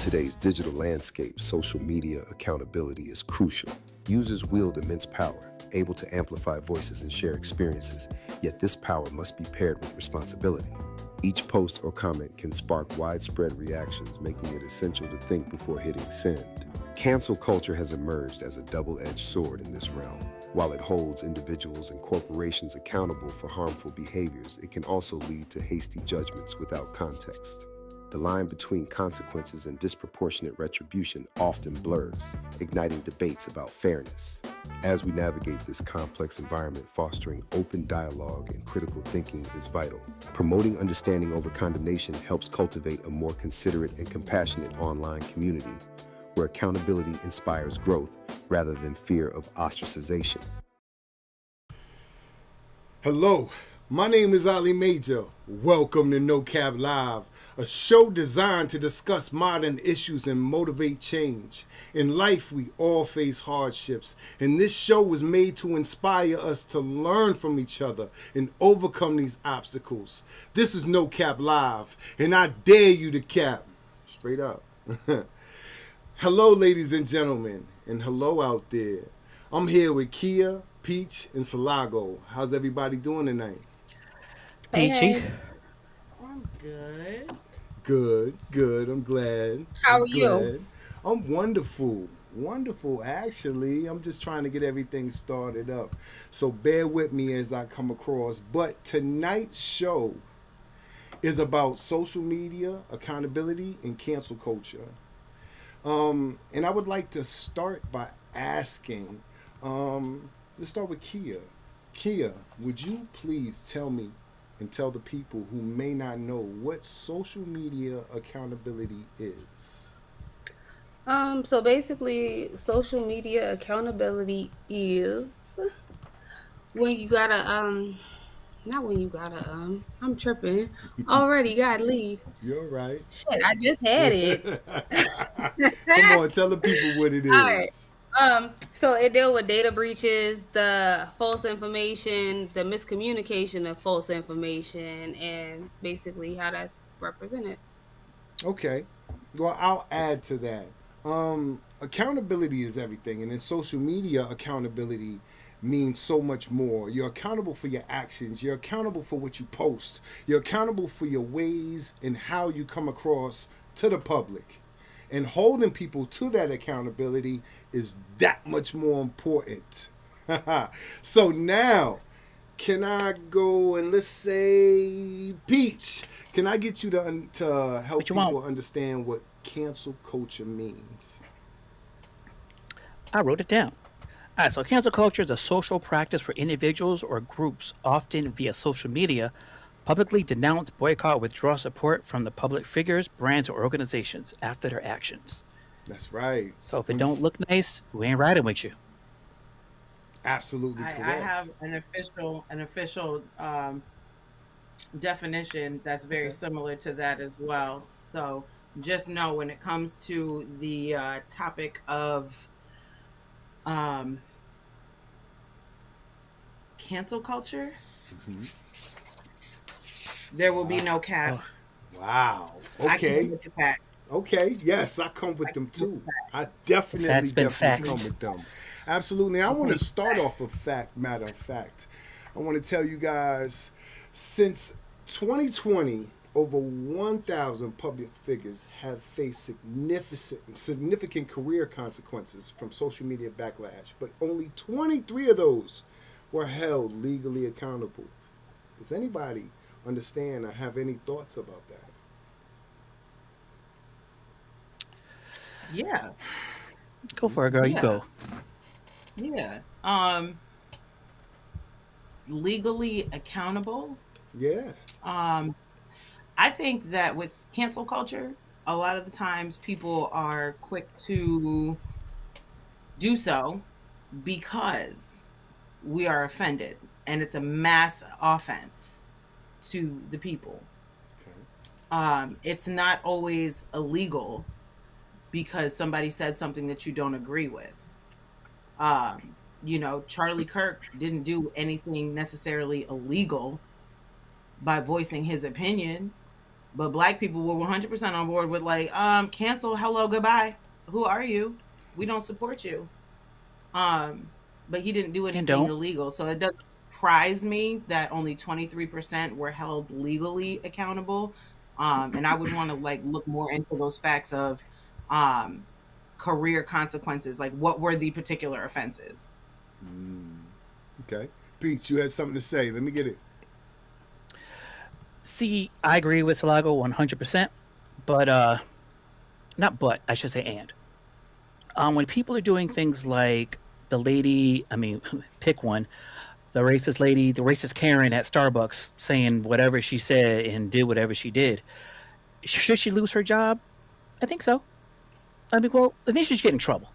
today's digital landscape, social media accountability is crucial. Users wield immense power, able to amplify voices and share experiences, yet this power must be paired with responsibility. Each post or comment can spark widespread reactions, making it essential to think before hitting send. Cancel culture has emerged as a double-edged sword in this realm. While it holds individuals and corporations accountable for harmful behaviors, it can also lead to hasty judgments without context. The line between consequences and disproportionate retribution often blurs, igniting debates about fairness. As we navigate this complex environment, fostering open dialogue and critical thinking is vital. Promoting understanding over condemnation helps cultivate a more considerate and compassionate online community, where accountability inspires growth rather than fear of ostracization. Hello, my name is Ali Major. Welcome to No Cap Live, a show designed to discuss modern issues and motivate change. In life, we all face hardships, and this show was made to inspire us to learn from each other and overcome these obstacles. This is No Cap Live, and I dare you to cap. Straight up. Hello, ladies and gentlemen, and hello out there. I'm here with Kia, Peach, and Salago. How's everybody doing tonight? Hey, Peachy. hey, I'm good. Good. I'm glad. how are you? I'm wonderful. Wonderful, actually. I'm just trying to get everything started up. So bear with me as I come across. But tonight's show is about social media, accountability, and cancel culture. And I would like to start by asking, let's start with Kia. Kia, would you please tell me and tell the people who may not know what social media accountability is? So basically, social media accountability is when you gotta not when you gotta I'm tripping. Already gotta leave. You're right. Shit, I just had it. Come on, tell the people what it All right. is. So it deal with data breaches, the false information, the miscommunication of false information, and basically how that's represented. Okay. Well, I'll add to that. Accountability is everything, and in social media, accountability means so much more. You're accountable for your actions. You're accountable for what you post. You're accountable for your ways and how you come across to the public. And holding people to that accountability is that much more important. So now, can I go and let's say Peach? Can I get you to help What you want? people understand what cancel culture means? I wrote it down. All right, so cancel culture is a social practice for individuals or groups, often via social media, publicly denounce, boycott, withdraw support from the public figures, brands, or organizations after their actions. That's right. So if it When don't look nice, we ain't riding with you. absolutely I correct. have an official definition that's very Okay. similar to that as well. So just know when it comes to the topic of um, cancel culture, Mhm. there will be Wow. no cap. Oh, Wow. I can come Okay. with the fact. Okay. Yes, I come I with can them come with the too. fact. I the definitely, fact's been definitely come faxed. with them. Absolutely. I want to Okay. start off with fact, matter of fact. I want to tell you guys since 2020, over 1,000 public figures have faced significant career consequences from social media backlash, but only 23 of those were held legally accountable. Does anybody understand or have any thoughts about that? Yeah, Go for it, girl. You yeah, go. yeah. Legally accountable. Yeah. Um, I think that with cancel culture, a lot of the times people are quick to do so because we are offended and it's a mass offense to the people. Okay. It's not always illegal because somebody said something that you don't agree with. Charlie Kirk didn't do anything necessarily illegal by voicing his opinion. But black people were 100% on board with like, cancel, hello, goodbye. Who are you? We don't support you. Um, but he didn't do And anything don't. illegal. So it doesn't surprise me that only 23% were held legally accountable. And I would want to like look more into those facts of um career consequences, like what were the particular offenses. Okay. Pete, you had something to say. Let me get it. See, I agree with Salago 100%, but not but, I should say and. When people are doing things like the lady, I mean, pick one, the racist lady, the racist Karen at Starbucks saying whatever she said and did whatever she did, should she lose her job? I think so. I mean, well, I think she should get in trouble.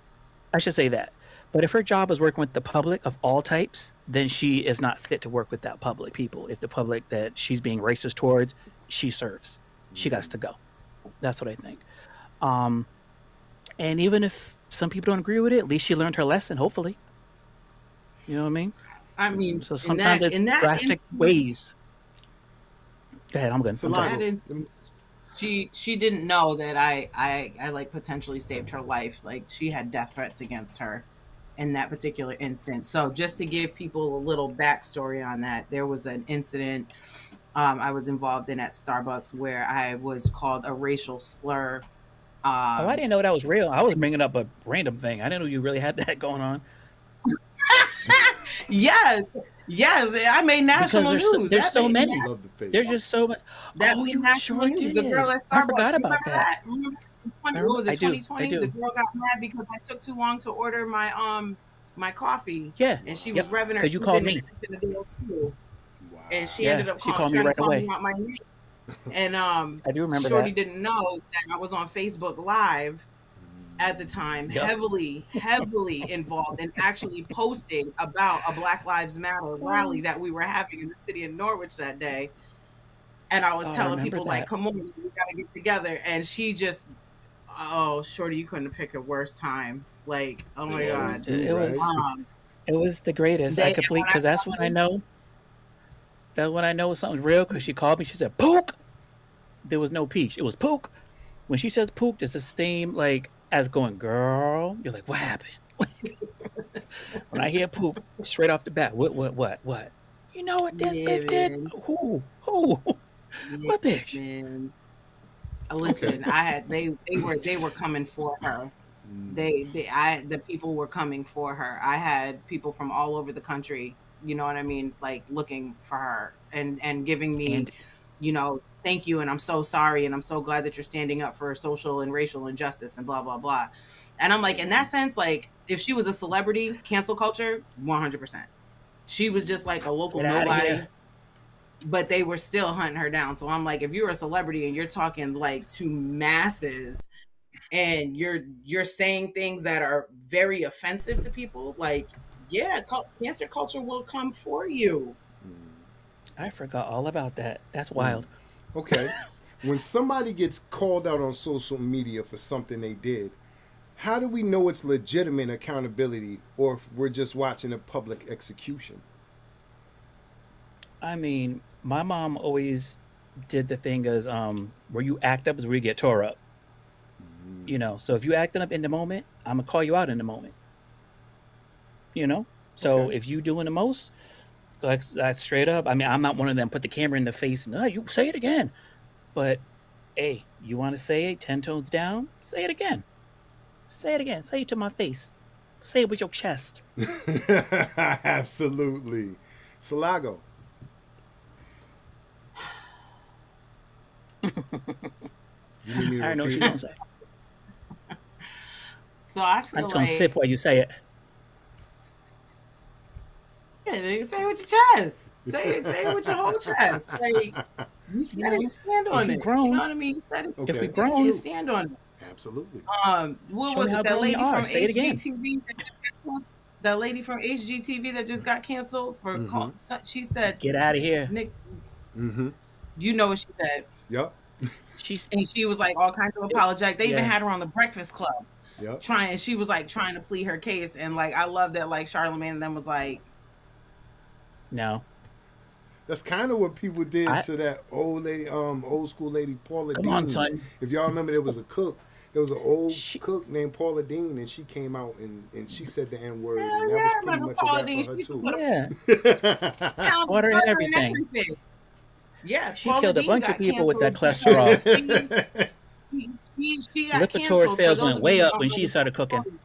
I should say that. But if her job is working with the public of all types, then she is not fit to work with that public people. If the public that she's being racist towards, she serves. She got to go. That's what I think. Um, and even if some people don't agree with it, at least she learned her lesson, hopefully. You know what I mean? I mean, So sometimes it's drastic ways. Go ahead, I'm good. I'm done. Salago. She didn't know that I like potentially saved her life. Like she had death threats against her in that particular instance. So just to give people a little backstory on that, there was an incident I was involved in at Starbucks where I was called a racial slur. Oh, I Um, didn't know that was real. I was bringing up a random thing. I didn't know you really had that going on. yes, yes, I made Because national news. there's That so made many. Love the face. There's just so many. that Oh, made you national sure news. The girl did. at I Starbucks. forgot You about remember that. that? Remember in 20, what was I it, do. I 2020? The do. girl got mad because I took too long to order my coffee, Yeah. and she Yep. was revving her Because you called engine me. expecting a deal too. Wow. And she Yeah. ended up She called me trying to right call me away. out my name. And I do remember Shorty that. didn't know that I was on Facebook Live at the time, Yep. heavily involved in actually posting about a Black Lives Matter rally that we were having in the city of Norwich that day. And I was Oh, I telling remember people like, that. "Come on, we gotta get together." And she just, oh, Shorty, you couldn't have picked a worse time. Like, oh They my always god. do, It right? was Um, it was the greatest. I they and complete when I because that's tell when I you, know that when I know something's real. Because she called me. She said pook. There was no peach. It was pook. When she says pook, it's the same like as going girl. You're like, what happened? When I hear pook, straight off the bat, what? You know what this yeah, bitch did? man, Who? yeah, What bitch? man. Okay. Listen, I had they were coming for her. The people were coming for her. I had people from all over the country, you know what I mean, like looking for her and giving me, And thank you and I'm so sorry and I'm so glad that you're standing up for social and racial injustice and blah blah blah. And I'm like, in that sense, like if she was a celebrity, cancel culture, 100%. She was just like a local get out of here. nobody, but they were still hunting her down. So I'm like, if you're a celebrity and you're talking like to masses and you're saying things that are very offensive to people, like yeah, cancer culture will come for you. I forgot all about that. That's wild. Okay. When somebody gets called out on social media for something they did, how do we know it's legitimate accountability or if we're just watching a public execution? I mean, my mom always did the thing as where you act up is where you get tore up. So if you acting up in the moment, I'm gonna call you out in the moment. You know. So Okay. if you doing the most, like straight up. I mean, I'm not one of them. Put the camera in the face and you say it again. But hey, you want to say it 10 tones down? Say it again. Say it again. Say it to my face. Say it with your chest. Absolutely. Salago. You need me to I don't know what repeat? you're gonna say. So I I'm feel just gonna like, sip while you say it. yeah, nigga, say it with your chest. Say it with your whole chest. Like you said You know, it, stand if on we it. You know grown, what I mean? You said it, if we Okay. just grown, stand on it. Absolutely. What show me was how it? That grown you lady are. from Say it again. HGTV that lady from HGTV that just got canceled for Mm-hmm. she said, Get out of here. Nick, Mm-hmm. you know what she said. Yep. She's And she was like all kinds of apologetic. They even yeah. had her on the Breakfast Club Yep. she was like trying to plead her case. And like I love that like Charlamagne and them was like, No. That's kind of what people did I to that old lady, old school lady Paula come on, Dean. son. If y'all remember, there was a cook. There was an old She, cook named Paula Dean, and she came out and she said the N word, and Hell that yeah, was I pretty remember much a wrap Pauline. for She her used to too. put a yeah, pound of water and butter and everything. everything. Yeah, She Paula killed a Dean bunch of got people with that canceled cholesterol. because she got Liquor tour canceled. For sales those went of you way who up don't when know she the started cooking. backstory,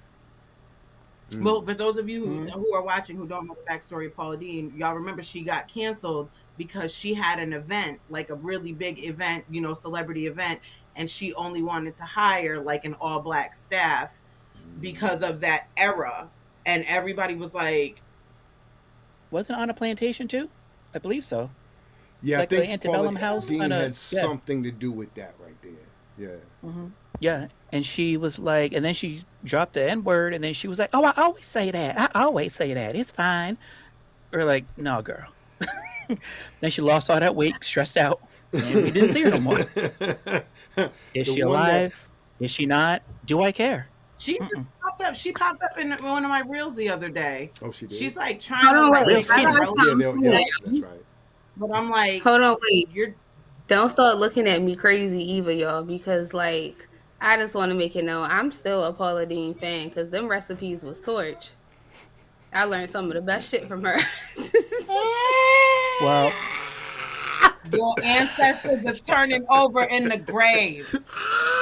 well, for those of you Mhm. who are watching who don't know the backstory of Paula Dean, y'all remember she got canceled because she had an event, like a really big event, celebrity event, and she only wanted to hire like an all black staff because of that era. And everybody was like, Wasn't it on a plantation too? I believe so. Yeah, I Like the think Paula antebellum house, Dean kind of. had Yeah. something to do with that right there. Yeah. Yeah, and she was like, and then she dropped the N word, and then she was like, "Oh, I always say that. I always say that. It's fine." We're like, "No, girl." Then she lost all that weight, stressed out, and we didn't see her no more. Is The she one that alive? Is she not? Do I care? she just Mm-mm. popped up. She popped up in one of my reels the other day. oh she did. She's like trying Hold to on, like Real wait. make I it got skinny. Yeah, something relevant, to yep, say. that's right. but I'm like, Hold on, wait. you're Don't start looking at me crazy either, y'all, because like I just want to make it known I'm still a Paula Deen fan because them recipes was torch. I learned some of the best shit from her. Well, your ancestors are turning over in the grave.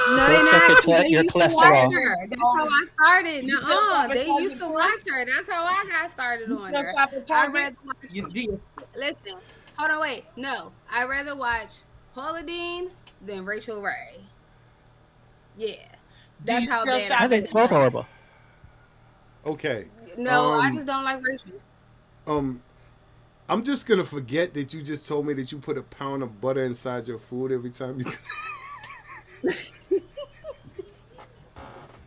No, go they check not. 'Cause they your used to watch cholesterol. her. That's how I started. You still shop Nuh-uh. at They used Target to too? watch her. That's how I got started You on still her. shop at I Target? rather watch. You do. Listen, hold on, wait. No, I rather watch Paula Deen than Rachel Ray. Yeah, Do that's you how still bad shop I I feel think at it's both about Target? horrible. Okay. her. No, I Um just don't like Rachel. um I'm just gonna forget that you just told me that you put a pound of butter inside your food every time you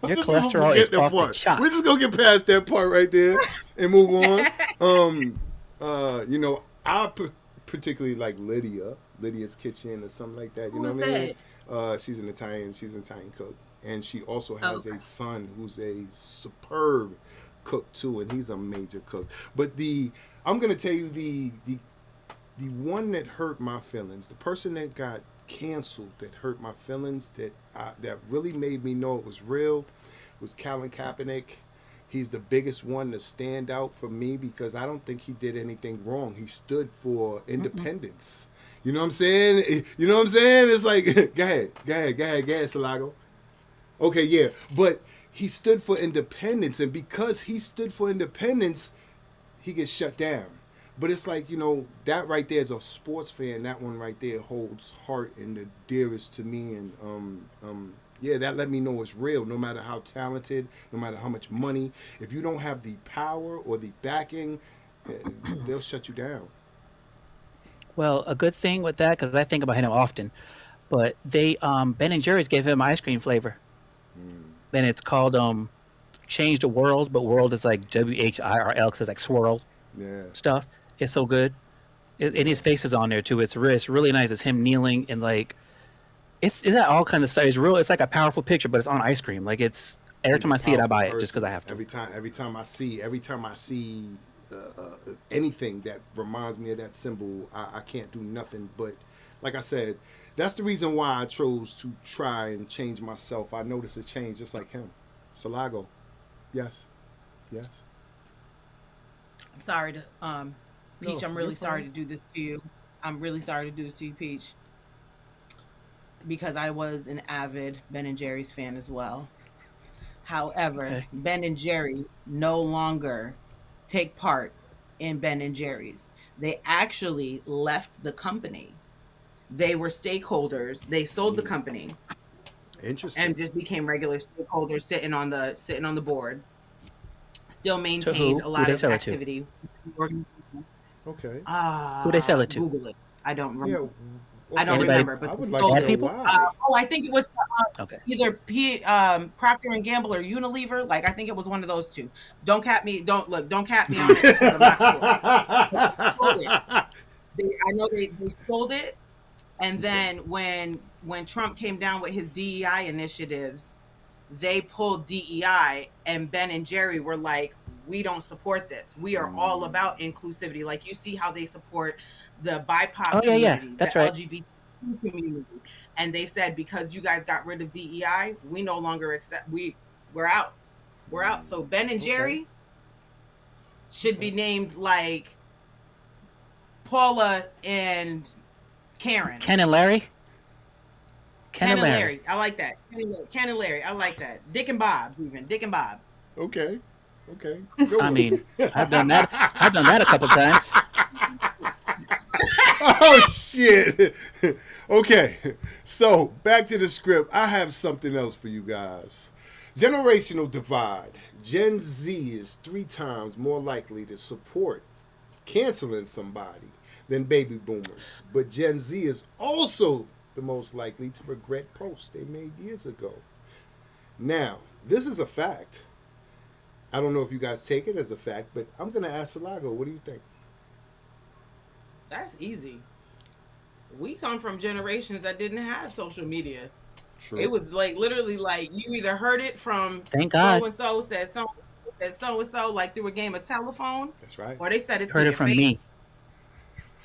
I'm Your just gonna cholesterol is forget that off the part. We're just charts. gonna get past that part right there and move on. I particularly like Lydia's Kitchen or something like that. You know Who's what I mean? that? She's an Italian cook, and she also Oh, has okay. a son who's a superb cook too, and he's a major cook. But I'm gonna tell you the one that hurt my feelings, the person that got canceled that hurt my feelings, that really made me know it was real, was Colin Kaepernick. He's the biggest one to stand out for me because I don't think he did anything wrong. He stood for independence. You know what I'm saying? You know what I'm saying? It's like, go ahead, Salago. Okay, yeah, but he stood for independence, and because he stood for independence, he gets shut down. But it's like, that right there as a sports fan, that one right there holds heart and the dearest to me. And yeah, that let me know it's real. No matter how talented, no matter how much money, if you don't have the power or the backing, they'll shut you down. Well, a good thing with that, because I think about him often, but they Ben and Jerry's gave him ice cream flavor, and it's called Change the World, but world is like WHIRL because it's like swirl Yeah, stuff. It's so good. And his face is on there too. It's really nice. It's him kneeling and like it's that all kind of stuff. It's real. It's like a powerful picture, but it's on ice cream. Like it's every he's time a I see it, I powerful buy it just because person. I have to. Every time I see anything that reminds me of that symbol, I can't do nothing but, like I said, that's the reason why I chose to try and change myself. I noticed a change just like him. Salago, yes, yes. I'm sorry to Peach, No, I'm really you're sorry fine. to do this to you. I'm really sorry to do this to you, Peach, because I was an avid Ben and Jerry's fan as well. However, Okay. Ben and Jerry no longer take part in Ben and Jerry's. They actually left the company. They were stakeholders. They sold the company Interesting. and just became regular stakeholders sitting on the board. Still To maintained who? a Who lot they of sell it to? activity. Okay. Who they sell it to? Google it. I don't Yeah. remember. I don't Okay. Anybody? remember, I but would they like to sold Bad know it. people? why. I think it was Okay. either Procter and Gamble or Unilever. Like I think it was one of those two. Don't cap me. Don't cap me on it because I'm not sure. But they sold it. I know they sold it, and Okay. then when Trump came down with his DEI initiatives, they pulled DEI, and Ben and Jerry were like, we don't support this. We are all about inclusivity. Like you see how they support the BIPOC Oh yeah, community, the that's right. LGBT community, and they said because you guys got rid of DEI, we no longer accept. We're out. We're out. So Ben and Jerry should be named like Paula and Karen. Ken and Larry. Ken and Larry. I like that. Ken and Larry. I like that. Dick and Bob's even. Dick and Bob. Okay. I mean, I've done that. I've done that a couple times. Oh shit. Okay. So back to the script. I have something else for you guys. Generational divide. Gen Z is 3 times more likely to support canceling somebody than baby boomers. But Gen Z is also the most likely to regret posts they made years ago. Now, this is a fact. I don't know if you guys take it as a fact, but I'm going to ask Salago, what do you think? That's easy. We come from generations that didn't have social media. True. It was like literally like you either heard it from Thank God. so and so said so and so like through a game of telephone. That's right. Or they said it to Heard your it from face. me.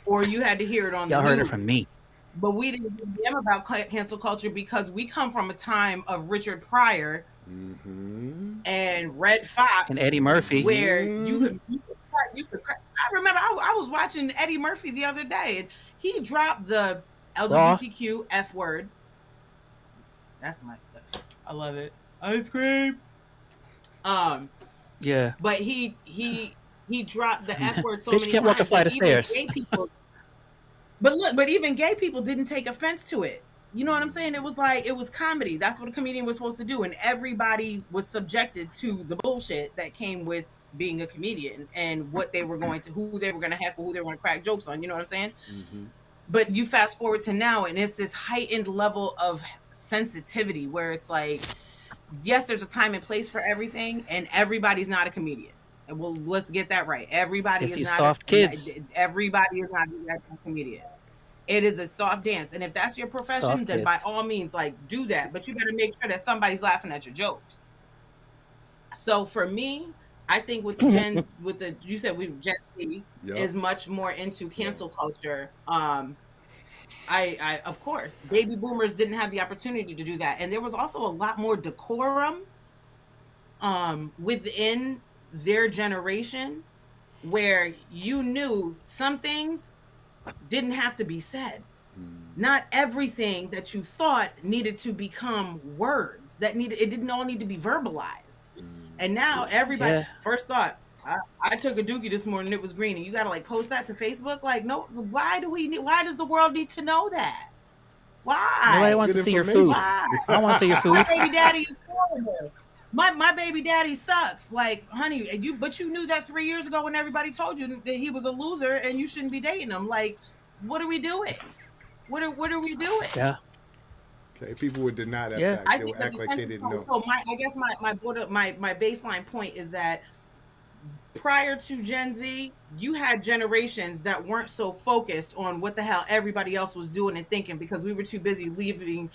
Or you had to hear it on Y'all the heard news. it from me. But we didn't give a damn about cancel culture because we come from a time of Richard Pryor and Red Fox And Eddie Murphy. where you could I remember I was watching Eddie Murphy the other day and he dropped the LGBTQ F word. That's I love it. Ice cream. Yeah. But he dropped the F word so Bitch many can't times. walk a flight of even stairs. gay people, but even gay people didn't take offense to it. You know what I'm saying? It was like it was comedy. That's what a comedian was supposed to do, and everybody was subjected to the bullshit that came with being a comedian and what they were going to, who they were going to heckle, who they were going to crack jokes on. You know what I'm saying? But you fast forward to now, and it's this heightened level of sensitivity where it's like, yes, there's a time and place for everything, and everybody's not a comedian. And well, let's get that right. Everybody It's is these not soft kids. Everybody is not a comedian. It is a soft dance, and if that's your profession, Soft then by kids. all means, like do that. But you better make sure that somebody's laughing at your jokes. So for me, I think with the Gen Z is much more into cancel culture. I of course, baby boomers didn't have the opportunity to do that, and there was also a lot more decorum within their generation where you knew some things didn't have to be said. Not everything that you thought needed to become words. It didn't all need to be verbalized. And now everybody, first thought, I took a dookie this morning, it was green, and you gotta like post that to Facebook. Like, no, why does the world need to know that? Why? Nobody wants to see your food. Why? I don't want to see your food. My baby daddy is horrible. My baby daddy sucks. Like, honey, but you knew that 3 years ago when everybody told you that he was a loser and you shouldn't be dating him. Like, what are we doing? What are we doing? Yeah. Okay, people would deny that fact. I They think would act like they didn't know. So I guess my baseline point is that prior to Gen Z, you had generations that weren't so focused on what the hell everybody else was doing and thinking because we were too busy leading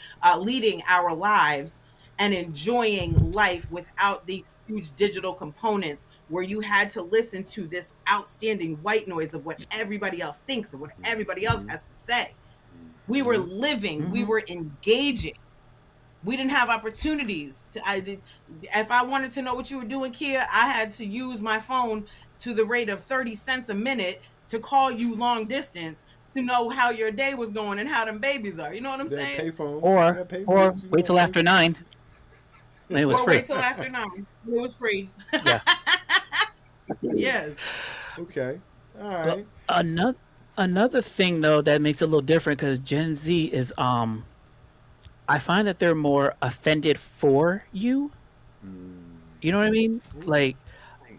our lives and enjoying life without these huge digital components where you had to listen to this outstanding white noise of what everybody else thinks and what everybody else has to say. We were living, we were engaging. We didn't have opportunities. If I wanted to know what you were doing, Kia, I had to use my phone to the rate of 30 cents a minute to call you long distance to know how your day was going and how them babies are. You know what I'm saying? Or wait till after 9. And it was free. Wait till after 9. It was free. Yeah. Yes. Okay. All right. Another thing though that makes it a little different because Gen Z is I find that they're more offended for you. You know what I mean? Like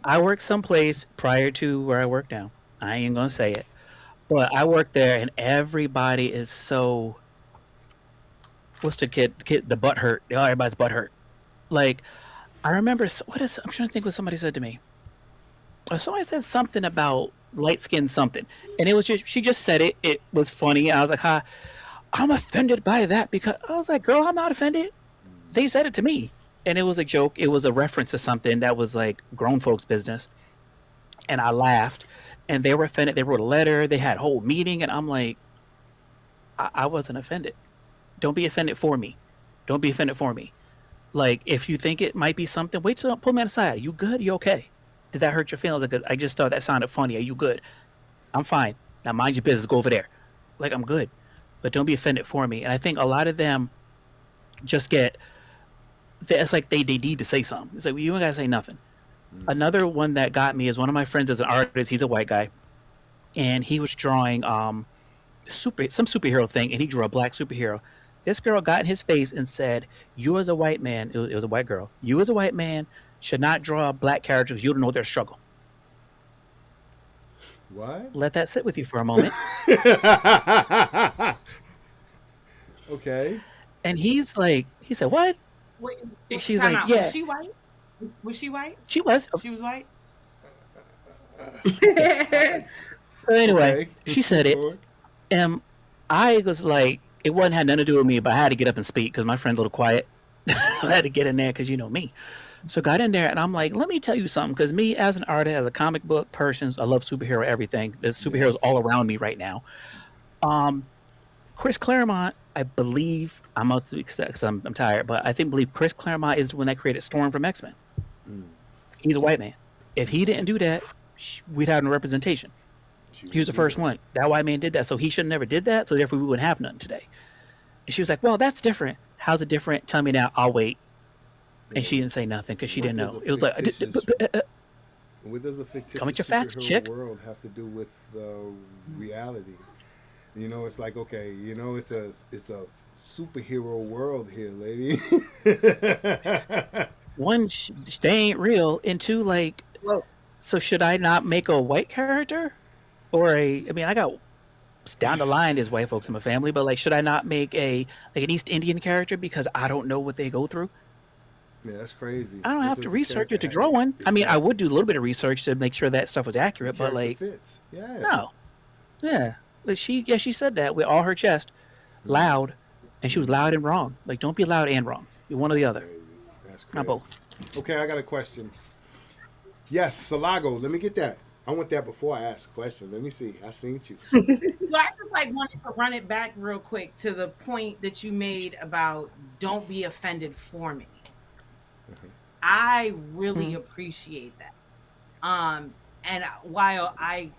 I worked someplace prior to where I work now. I ain't gonna say it, but I worked there and everybody is so. What's the kid? The butt hurt. Everybody's butt hurt. Like I remember I'm trying to think what somebody said to me. Somebody said something about light skin something, and it was she just said it. It was funny. I was like, I'm offended by that because I was like, girl, I'm not offended. They said it to me. and it was a joke. It was a reference to something that was like grown folks' business, and I laughed, and they were offended. They wrote a letter. They had a whole meeting, and I'm like, I wasn't offended. Don't be offended for me. Don't be offended for me. Like, if you think it might be something, wait till pull me aside. You good? You okay? Did that hurt your feelings? Like, I just thought that sounded funny. Are you good? I'm fine. Now mind your business. Go over there. Like, I'm good, but don't be offended for me. And I think a lot of them just get. It's like they need to say something. It's like, well, you ain't gotta say nothing. Another one that got me is one of my friends is an artist. He's a white guy, and he was drawing some superhero thing, and he drew a black superhero. This girl got in his face and said, "You as a white man, it was a white girl. You as a white man should not draw black characters. You don't know their struggle." What? Let that sit with you for a moment. Okay. And he said, "What?" Wait, And she's time like, out. "Yeah, Was she white? Was she white? she was." She was white. So anyway, Okay. she said it, Go on. and I was like, it wasn't had nothing to do with me, but I had to get up and speak because my friend's a little quiet. I had to get in there because you know me. So got in there, and I'm like, let me tell you something, because me as an artist, as a comic book person, I love superhero everything. There's superheroes all around me right now. Chris Claremont, I believe, I'm out to because I'm tired, but I believe Chris Claremont is the one that created Storm from X-Men. He's a white man. If he didn't do that, we'd have no representation. He was the first one. That white man did that, so he should have never did that. So therefore, we wouldn't have nothing today. And she was like, "Well, that's different. How's it different? Tell me now. I'll wait." And she didn't say nothing because she didn't know. It was like, what does a fictitious Come with your facts, superhero chick. world have to do with reality? You know, it's like, okay, you know, it's a superhero world here, lady. one, they ain't real, and two, like, Well, so should I not make a white character, or I mean, I got down the line as white folks in my family, but like, should I not make an East Indian character because I don't know what they go through? Yeah, that's crazy. I don't What have does to the research character it to have? draw one. I mean, I Exactly. would do a little bit of research to make sure that stuff was accurate, but Character like, fits. Yeah. no, yeah, like she said that with all her chest, loud, and she was loud and wrong. Like, don't be loud and wrong. You're one or the other, Crazy. That's crazy. not both. Okay, I got a question. Yes, Salago, let me get that. I want that before I ask a question. Let me see. I seen you. So I just like wanted to run it back real quick to the point that you made about don't be offended for me. I really appreciate that. And while I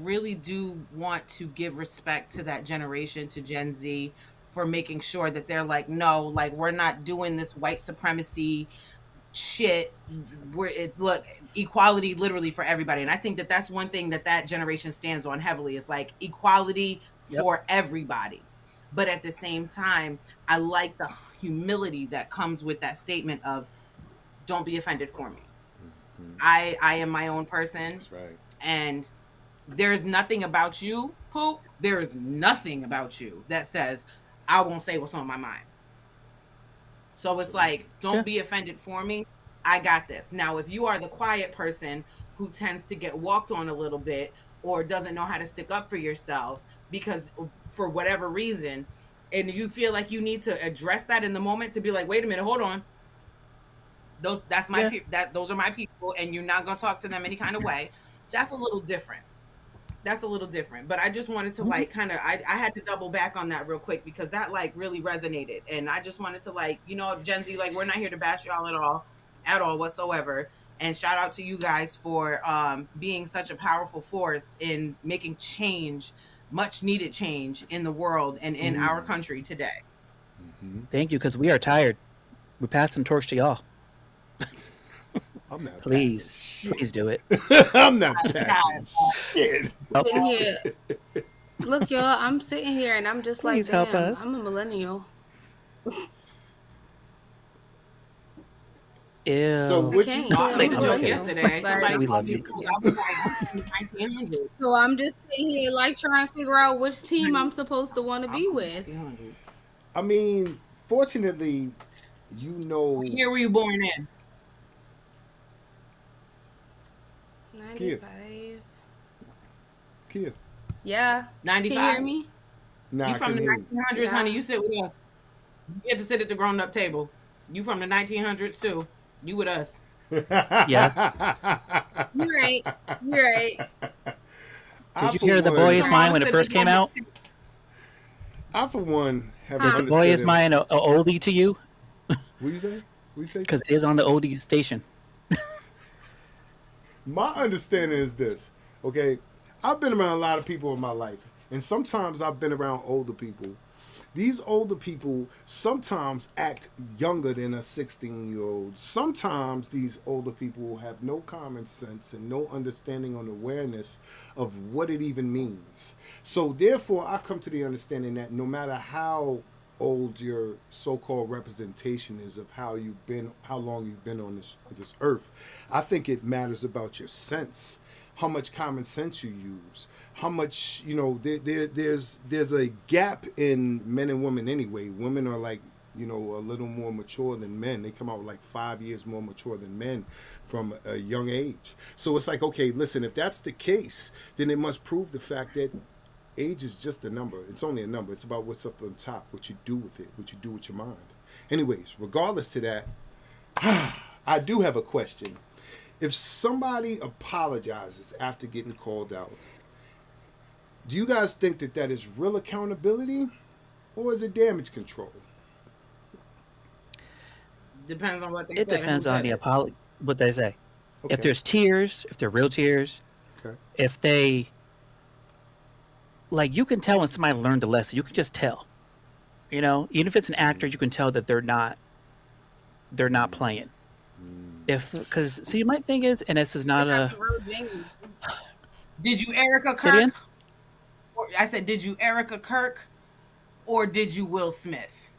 really do want to give respect to that generation, to Gen Z, for making sure that they're like, no, like we're not doing this white supremacy shit where it look equality literally for everybody. And I think that that's one thing that that generation stands on heavily is like equality Yep. for everybody. But at the same time, I like the humility that comes with that statement of don't be offended for me. I am my own person, That's right. and there's nothing about you, Poop. There is nothing about you that says I won't say what's on my mind. So it's like, don't Yeah. be offended for me. I got this. Now, if you are the quiet person who tends to get walked on a little bit or doesn't know how to stick up for yourself because for whatever reason, and you feel like you need to address that in the moment to be like, wait a minute, hold on. That's my Yeah. those are my people, and you're not gonna talk to them any kind of way. That's a little different. That's a little different. But I just wanted to like kind of I had to double back on that real quick because that like really resonated. And I just wanted to like, Gen Z, like we're not here to bash y'all at all whatsoever. And shout out to you guys for being such a powerful force in making change, much needed change in the world and in our country today. Thank you, because we are tired. We're passing the torch to y'all. I'm not Please, passing please do it. shit. I'm not passing shit. sitting here. Look, y'all, I'm sitting here and I'm just Please like, help damn, us. I'm a millennial. Ew. So what can't. you I I'm made a just joke kidding. yesterday. Somebody We called love me you. cool. I was like, 1900. So I'm just sitting here like trying to figure out which team I'm supposed to want to be with. 1900. I mean, fortunately, you know. What year were you born in? 95. Kia. Yeah. Can you 95. hear me? Nah, You I from can the hear you. 1900s, Yeah. honey. You sit with us. You get to sit at the grown-up table. You from the 1900s too. You with us. Yeah. You're right. You're right. Did you for hear The one- Boy You Is from all Mine the when it first came cities. out? I for one have Huh. Is The Boy understood Is him. Mine a oldie to you? What you say? What you say? Because it is on the oldies station. My understanding is this, okay? I've been around a lot of people in my life, and sometimes I've been around older people. These older people sometimes act younger than a 16-year-old. Sometimes these older people have no common sense and no understanding or awareness of what it even means. So therefore, I come to the understanding that no matter how old your so-called representation is of how long you've been on this earth, I think it matters about your sense, how much common sense you use, how much there's a gap in men and women anyway. Women are like a little more mature than men. They come out like 5 years more mature than men from a young age. So it's like, okay, listen, if that's the case, then it must prove the fact that age is just a number. It's only a number. It's about what's up on top, what you do with it, what you do with your mind. Anyways, regardless to that, I do have a question. If somebody apologizes after getting called out, do you guys think that is real accountability or is it damage control? Depends on what they It said. depends on the apology, what they say. Okay. If there's tears, if they're real tears, Okay. if they, like, you can tell when somebody learned a lesson. You can just tell. Even if it's an actor, you can tell that they're not playing. Because see, my thing is, and this is not a. Did you Erica Say it again? Kirk? I said, did you Erica Kirk or did you Will Smith?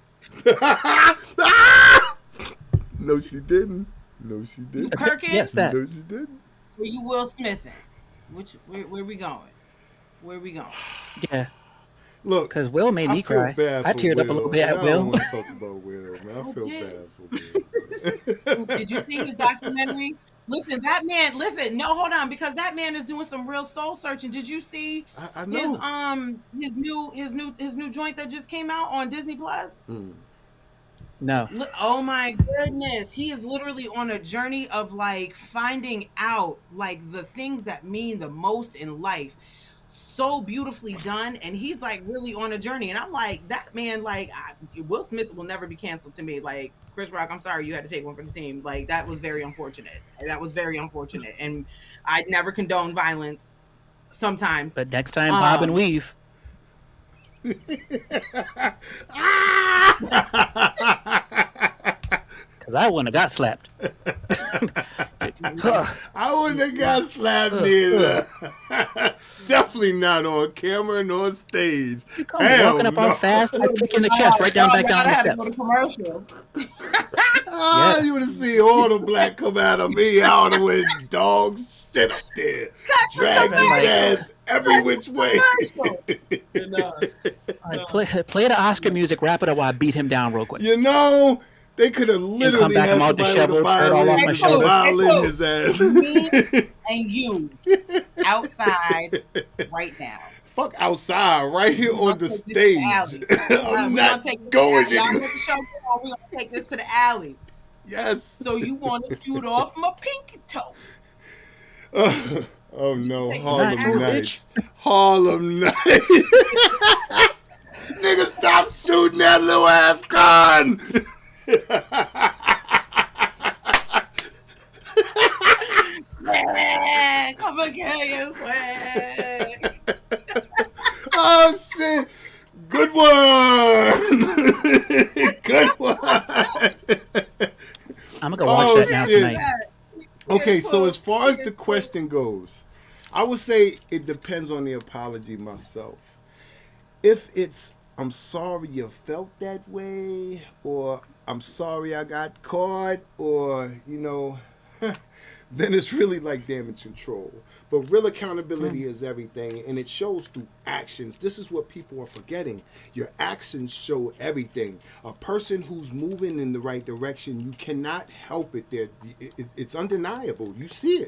No, she didn't. No, she You didn't. Kirkin? Yes, that. No, she didn't. Or you Will Smithin? Where we going? Where we going? Yeah, Look, because Will made me I feel cry. bad I for teared up a Will, little bit and at I don't Will. want to talk about Will, man. I feel did. bad for Will. Did you see his documentary? Listen, that man. Listen, no, hold on, because that man is doing some real soul searching. Did you see I know. his new joint that just came out on Disney Plus? No, Oh my goodness, he is literally on a journey of like finding out like the things that mean the most in life. So beautifully done, and he's like really on a journey, and I'm like, that man, like, Will Smith will never be canceled to me. Like, Chris Rock, I'm sorry you had to take one for the team. Like, that was very unfortunate. And I never condone violence. Sometimes, but next time, bob and weave. Because I wouldn't have got slapped. I wouldn't have got slapped either. Definitely not on camera nor stage. You come walking up on fast, I kick you in the chest, right down, back down the steps. Commercial. Yeah. You would have seen all the black come out of me. I would have went dog shit up there. Drag his ass every which way. All right, play the Oscar music, wrap it up while I beat him down real quick. They could have literally back, I'm had all somebody with a disheveled, shirt all off my shoulder. violin his ass. Me and you outside right now. Fuck outside, right here on the stage. I'm not going Y'all anywhere. let the show go on. We're gonna take this to the alley. Yes. So you want to shoot off my pinky toe? Oh no, Take Harlem this out, Nights. Harlem Nights. Nigga, stop shooting that little ass gun. Come and kill you quick. Oh shit. Good one. Good one. I'm going to go watch that now shit. tonight. Okay, so as far as the question goes, I would say it depends on the apology myself. If it's, I'm sorry you felt that way, or I'm sorry I got caught, or, then it's really like damage control. But real accountability is everything, and it shows through actions. This is what people are forgetting. Your actions show everything. A person who's moving in the right direction, you cannot help it. It's undeniable. You see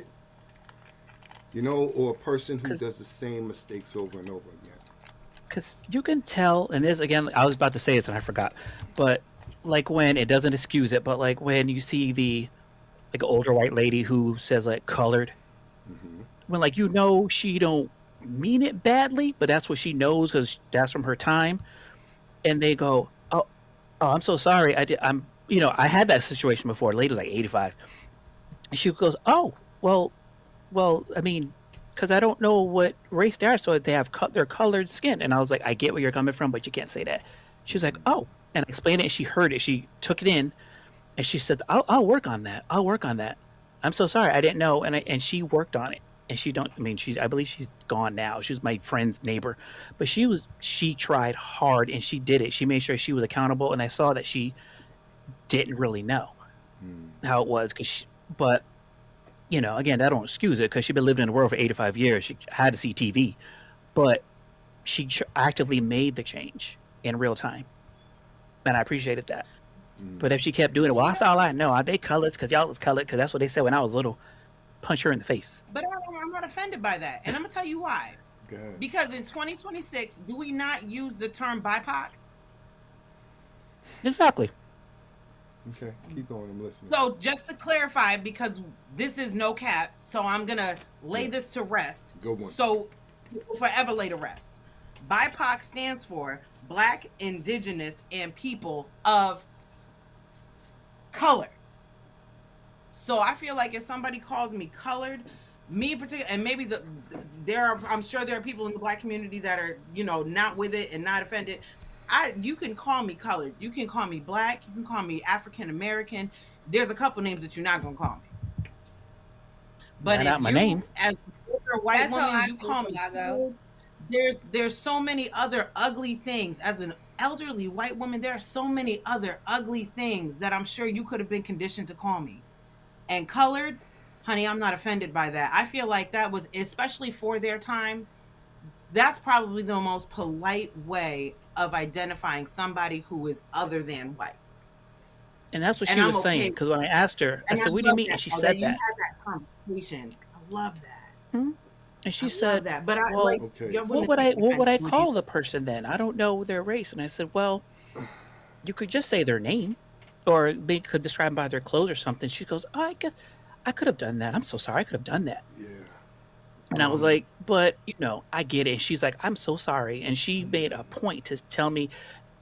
it. Or a person who does the same mistakes over and over again. Because you can tell, and there's, again, I was about to say this and I forgot, but like when it doesn't excuse it, but like when you see like an older white lady who says like colored, when like she don't mean it badly, but that's what she knows because that's from her time, and they go, oh, I'm so sorry. I had that situation before. The lady was like 85, and she goes, oh, well, I mean, because I don't know what race they are, so they have their colored skin, and I was like, I get where you're coming from, but you can't say that. She was like, oh, and I explained it, and she heard it, she took it in, and she said, I'll work on that. I'll work on that. I'm so sorry, I didn't know, and she worked on it. And she don't. I mean, I believe she's gone now. She's my friend's neighbor, but she tried hard and she did it. She made sure she was accountable, and I saw that she didn't really know how it was. But again, that don't excuse it because she's been living in the world for 85 years. She had to see TV, but she actively made the change in real time, and I appreciated that. But if she kept doing it, well, that's all I know. They colored because y'all was colored because that's what they said when I was little. Punch her in the face. But I'm not offended by that, and I'm gonna tell you why. Because in 2026, do we not use the term BIPOC? Exactly. Okay, keep going. I'm listening. So just to clarify, because this is no cap, so I'm gonna lay this to rest. Good one. So forever lay to rest. BIPOC stands for Black, Indigenous, and People of Color. So I feel like if somebody calls me colored, me in particular, and maybe I'm sure there are people in the Black community that are, not with it and not offended. You can call me colored. You can call me Black. You can call me African American. There's a couple names that you're not gonna call me. But not my name. As a white woman, you call me colored. There's so many other ugly things. As an elderly white woman, there are so many other ugly things that I'm sure you could have been conditioned to call me. And colored, honey, I'm not offended by that. I feel like that was, especially for their time, that's probably the most polite way of identifying somebody who is other than white. And that's what she was saying. Because when I asked her, I said, what do you mean? And she said that. You had that conversation. I love that. Hmm? And she said, that. But what would I call the person then? I don't know their race. And I said, well, you could just say their name. Or they could describe them by their clothes or something. She goes, oh, I guess I could have done that. I'm so sorry. I could have done that. Yeah. And I was like, but, I get it. And she's like, I'm so sorry. And she made a point to tell me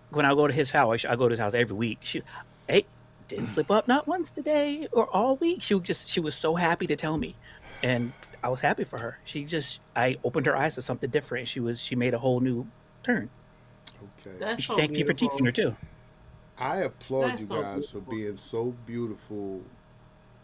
when I go to his house, I go to his house every week. Hey, didn't slip up not once today or all week. She was so happy to tell me. And I was happy for her. I opened her eyes to something different. She made a whole new turn. Okay. Thank you for teaching her too. I applaud you guys for being so beautiful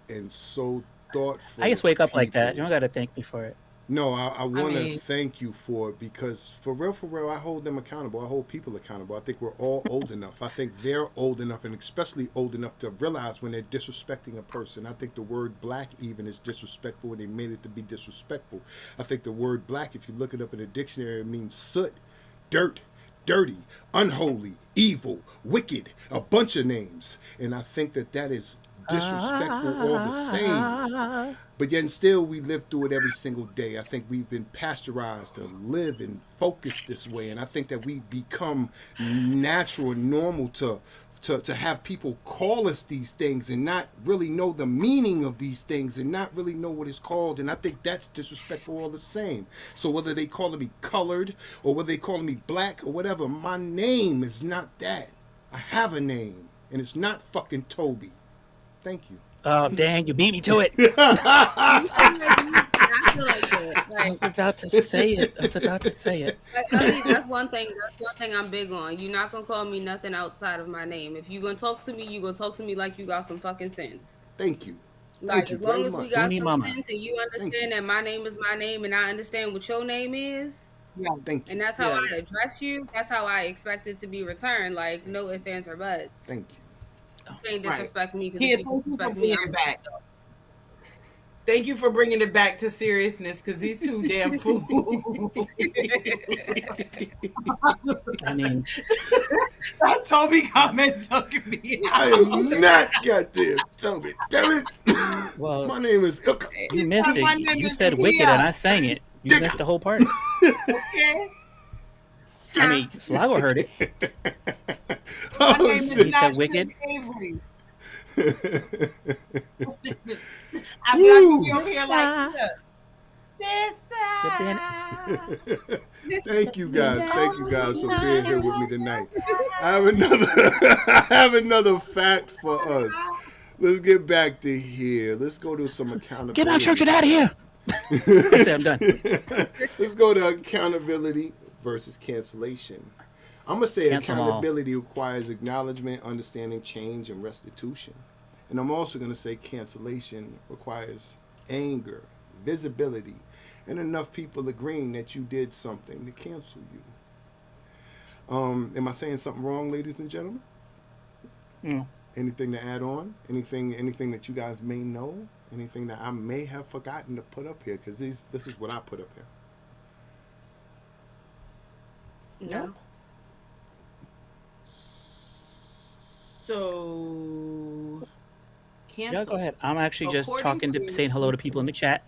and so thoughtful. I just wake up like that. You don't got to thank me for it. No, I want to thank you for it because for real, I hold them accountable. I hold people accountable. I think we're all old enough. I think they're old enough and especially old enough to realize when they're disrespecting a person. I think the word black even is disrespectful and they made it to be disrespectful. I think the word black, if you look it up in a dictionary, it means soot, dirt, dirty, unholy, evil, wicked, a bunch of names. And I think that is disrespectful all the same. But yet and still we live through it every single day. I think we've been pasteurized to live and focus this way. And I think that we become natural and normal to have people call us these things and not really know the meaning of these things and not really know what it's called. And I think that's disrespectful all the same. So whether they calling me colored or whether they calling me black or whatever, my name is not that. I have a name and it's not fucking Toby. Thank you. Oh, dang, you beat me to it. I feel like that. I was about to say it. That's one thing I'm big on. You're not gonna call me nothing outside of my name. If you're gonna talk to me, you're gonna talk to me like you got some fucking sense. Thank you. Like, as long as we got some sense and you understand that my name is my name and I understand what your name is. Yeah, thank you. And that's how I address you. That's how I expect it to be returned. Like, no ifs, ands, or buts. Thank you. You can't disrespect me because you disrespect me. Thank you for bringing it back to seriousness because these two damn fools. I mean, that Toby comment took me out. I am not goddamn Toby. Damn it. Well, my name is. You missed it. You said wicked and I sang it. You missed the whole part. Okay. I mean, Slago heard it. My Oh name is He shit. said Sebastian wicked. Avery. I be like, Woo! you over here like, Mister. look, this Good been. time. Thank you You guys. Thank you know guys you for being here like with me tonight. I have another I have another fact for us. Let's get back to here. Let's go to some Get out, church, accountability. and out of here. I said I'm done. Let's go to accountability versus cancellation. I'm gonna say Cancel 'em all. accountability requires acknowledgement, understanding, change, and restitution. And I'm also gonna say cancellation requires anger, visibility, and enough people agreeing that you did something to cancel you. Am I saying something wrong, ladies and gentlemen? Mm. Anything to add on? Anything that you guys may know? Anything that I may have forgotten to put up here? Because this is what I put up here. No. So, cancel. Yeah, go ahead. I'm actually just According talking to saying hello to people in the chat.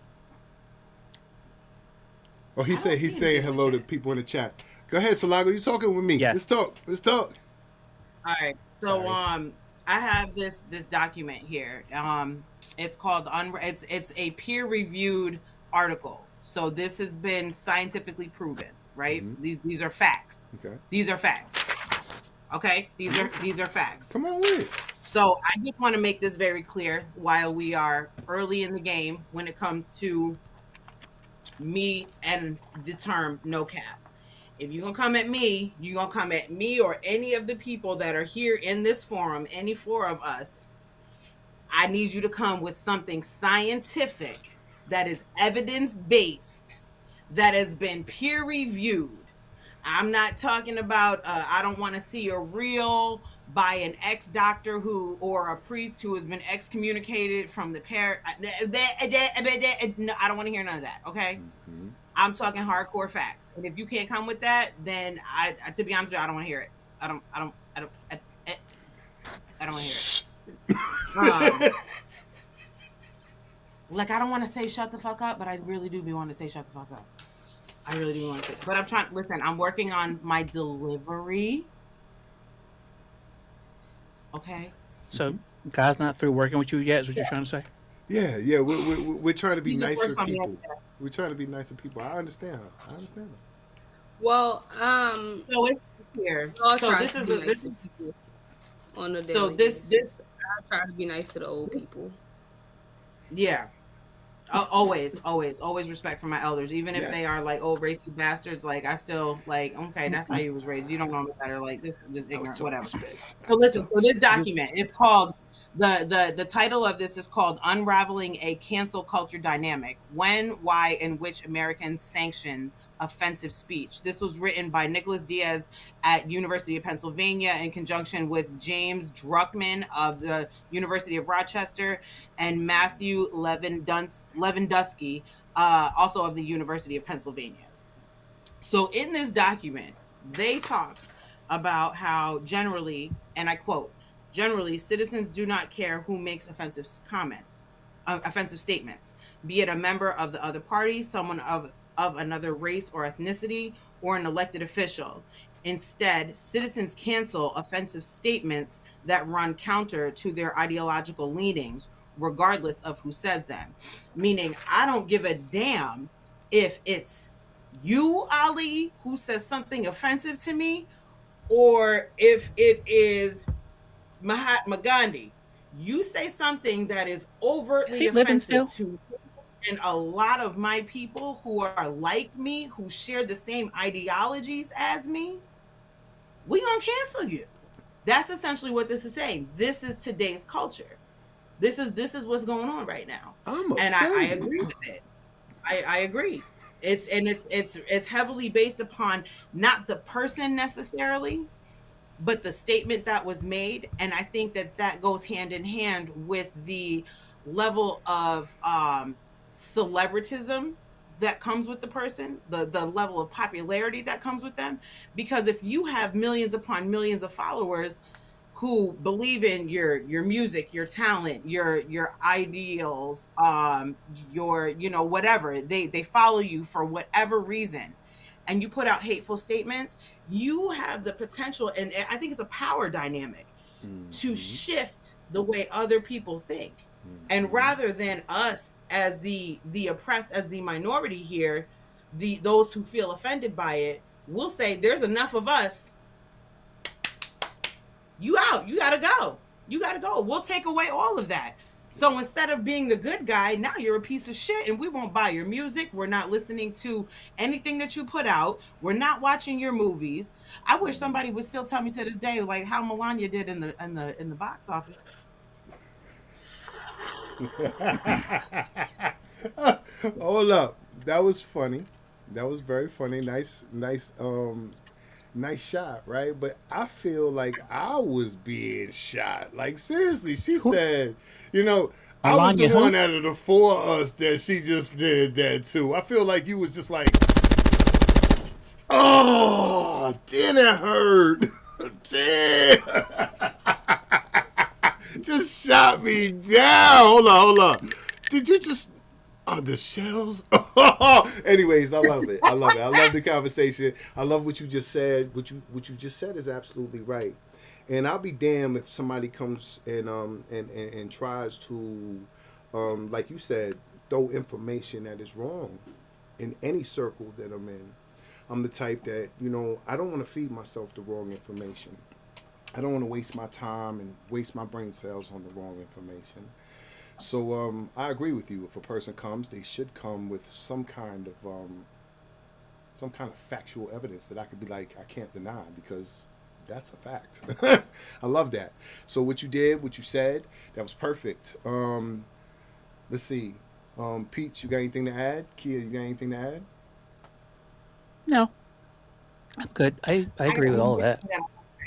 Oh, I don't see he's him saying in the hello to chat. people in the chat. Go ahead, Salago. You talking with me? Yes. Let's talk. Let's talk. All right. So Sorry. I have this document here. It's called it's a peer reviewed article. So this has been scientifically proven, right? These are facts. Okay. These are facts. Okay? These are facts. Come on with it. So I just want to make this very clear while we are early in the game when it comes to me and the term no cap. If you're gonna come at me, you're gonna come at me or any of the people that are here in this forum, any four of us. I need you to come with something scientific that is evidence-based, that has been peer-reviewed. I'm not talking about I don't want to see a reel by an ex-doctor who or a priest who has been excommunicated from the pair. No, I don't want to hear none of that. Okay. I'm talking hardcore facts. And if you can't come with that, then to be honest with you, I don't want to hear it. I don't want to hear it. Like, I don't want to say shut the fuck up, but I really do be wanting to say shut the fuck up. I really do want to say, but listen, I'm working on my delivery. Okay. So, God's not through working with you yet, is what you're trying to say? Yeah, yeah. We're trying to be He just nicer works on me people. every day. We're trying to be nicer people. I understand her. I understand her. Well, So it's here. I'll So try this to is be a nice this to people on a daily so this basis. I try to be nice to the old people. yeah. Always respect for my elders, even if they are Yes. like old racist bastards. Like I still like, okay, that's how you was raised. You don't know me better. Like this is just I was ignorant, talking whatever. respect. So listen, so this You, document is called the title of this is called Unraveling a Cancel Culture Dynamic: When, Why, and Which Americans Sanctioned Offensive Speech. This was written by Nicholas Diaz at University of Pennsylvania in conjunction with James Druckmann of the University of Rochester and Matthew Lewandowski, also of the University of Pennsylvania. So in this document, they talk about how generally, and I quote, generally, citizens do not care who makes offensive statements, be it a member of the other party, someone of another race or ethnicity, or an elected official. Instead, citizens cancel offensive statements that run counter to their ideological leanings, regardless of who says them. Meaning, I don't give a damn if it's you, Ali, who says something offensive to me, or if it is Mahatma Gandhi. You say something that is is overtly he living offensive still? to me and a lot of my people who are like me, who share the same ideologies as me, we gonna cancel you. That's essentially what this is saying. This is today's culture. This is what's going on right now. I'm And I offended. agree with it. I agree. It's heavily based upon not the person necessarily, but the statement that was made. And I think that goes hand in hand with the level of celebritism that comes with the person, the level of popularity that comes with them. Because if you have millions upon millions of followers who believe in your music, your talent, your ideals, your whatever, they follow you for whatever reason, and you put out hateful statements, you have the potential, and I think it's a power dynamic to shift the way other people think. And rather than us as the oppressed, as the minority here, those who feel offended by it, we'll say there's enough of us. You out. You gotta go. You gotta go. We'll take away all of that. So instead of being the good guy, now you're a piece of shit, and we won't buy your music. We're not listening to anything that you put out. We're not watching your movies. I wish somebody would still tell me to this day, like how Melania did in the box office. Hold up. That was funny. That was very funny. Nice shot, right? But I feel like I was being shot. Like seriously, she said, I was the Melania, one out of the four of us that she just did that too. I feel like you was just like, oh, damn, it hurt. Damn. Just shot me down. Hold on. Did you just... Oh, the shells? Anyways, I love it. I love the conversation. I love what you just said. What you just said is absolutely right. And I'll be damned if somebody comes and tries to, like you said, throw information that is wrong in any circle that I'm in. I'm the type that, I don't want to feed myself the wrong information. I don't want to waste my time and waste my brain cells on the wrong information. So I agree with you. If a person comes, they should come with some kind of factual evidence that I could be like, I can't deny, because that's a fact. I love that. So what you did, what you said, that was perfect. Let's see. Peach, you got anything to add? Kia, you got anything to add? No, I'm good. I agree with all of that.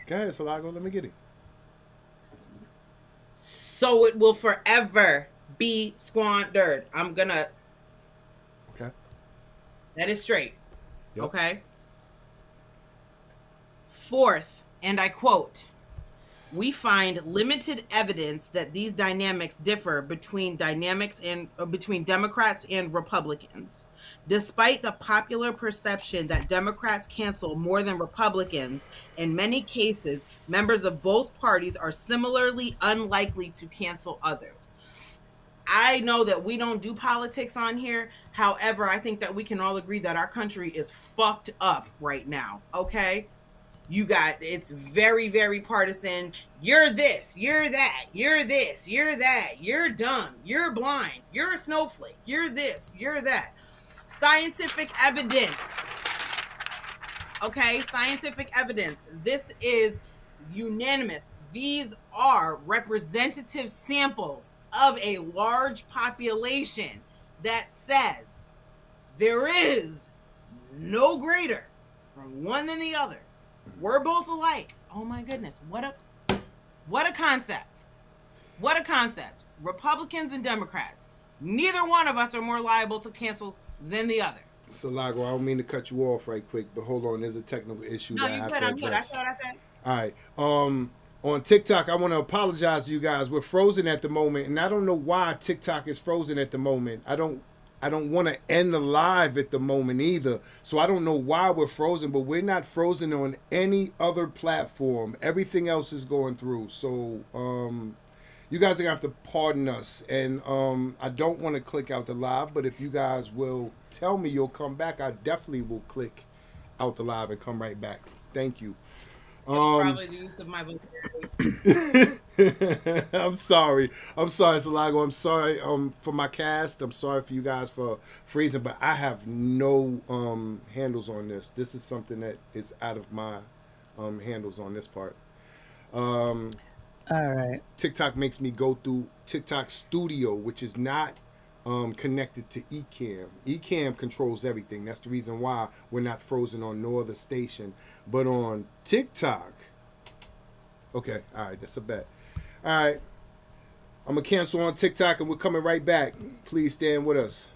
Go ahead, Salago. Let me get it. So it will forever be squandered. I'm gonna. Okay. That is straight. Yep. Okay. Fourth, and I quote, we find limited evidence that these dynamics differ between between Democrats and Republicans. Despite the popular perception that Democrats cancel more than Republicans, in many cases, members of both parties are similarly unlikely to cancel others. I know that we don't do politics on here. However, I think that we can all agree that our country is fucked up right now. Okay? It's very, very partisan. You're this, you're that, you're this, you're that, you're dumb, you're blind, you're a snowflake, you're this, you're that. Scientific evidence. Okay, scientific evidence. This is unanimous. These are representative samples of a large population that says there is no greater from one than the other. We're both alike. Oh my goodness. What a concept. What a concept. Republicans and Democrats. Neither one of us are more liable to cancel than the other. Salago, I don't mean to cut you off right quick, but hold on. There's a technical issue that I have to address. No, you said I'm good. I said what I said. All right. On TikTok, I want to apologize to you guys. We're frozen at the moment, and I don't know why TikTok is frozen at the moment. I don't want to end the live at the moment either. So I don't know why we're frozen, but we're not frozen on any other platform. Everything else is going through. So you guys are going to have to pardon us. And I don't want to click out the live, but if you guys will tell me you'll come back, I definitely will click out the live and come right back. Thank you. Probably the use of my vocabulary. I'm sorry, Salago. I'm sorry for my cast. I'm sorry for you guys for freezing, but I have no handles on this. This is something that is out of my handles on this part. All right. TikTok makes me go through TikTok Studio, which is not connected to Ecamm. Ecamm controls everything. That's the reason why we're not frozen on no other station. But on TikTok, okay, all right, that's a bet. All right, I'm gonna cancel on TikTok, and we're coming right back. Please stand with us.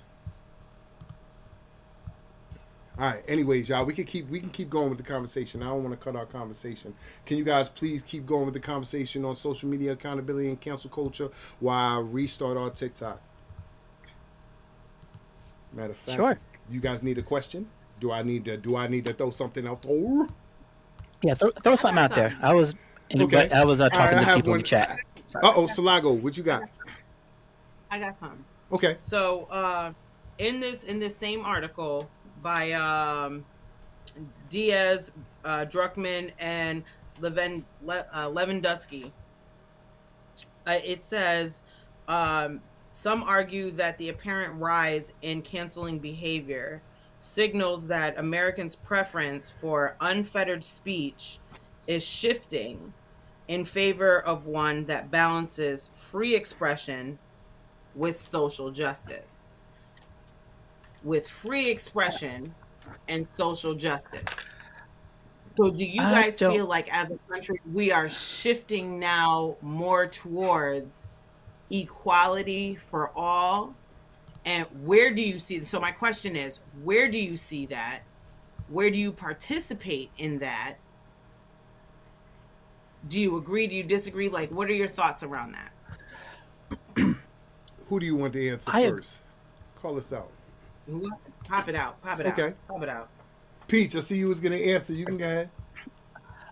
All right. Anyways, y'all, we can keep going with the conversation. I don't want to cut our conversation. Can you guys please keep going with the conversation on social media accountability and cancel culture while I restart our TikTok? Matter of fact, Sure. You guys need a question? Do I need to throw something out there? Yeah, throw something out there. something. I was, Okay. I was All right, talking I to have people in one. the chat. Salago, what you got? I got something. Okay. So in this same article by Diaz, Druckmann, and Lewandowski, it says some argue that the apparent rise in canceling behavior signals that Americans' preference for unfettered speech is shifting in favor of one that balances free expression with social justice. With free expression and social justice. So, do you I guys don't. feel like as a country we are shifting now more towards equality for all? And where do you see? So, my question is, where do you see that? Where do you participate in that? Do you agree? Do you disagree? Like, what are your thoughts around that? Who do you want to answer I first? Call us out. Pop it out. Pop it out. Okay. Pop it out. Peach, I see you was gonna answer. You can go ahead.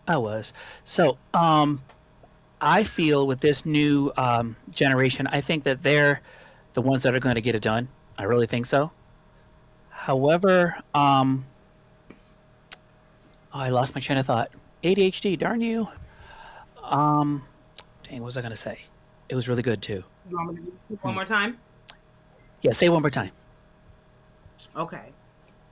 I was. So, I feel with this new generation, I think that they're the ones that are going to get it done. I really think so. However, I lost my train of thought. ADHD, darn you. Dang, what was I going to say? It was really good too. You want me to do it one more time? Yeah, say it one more time. Okay.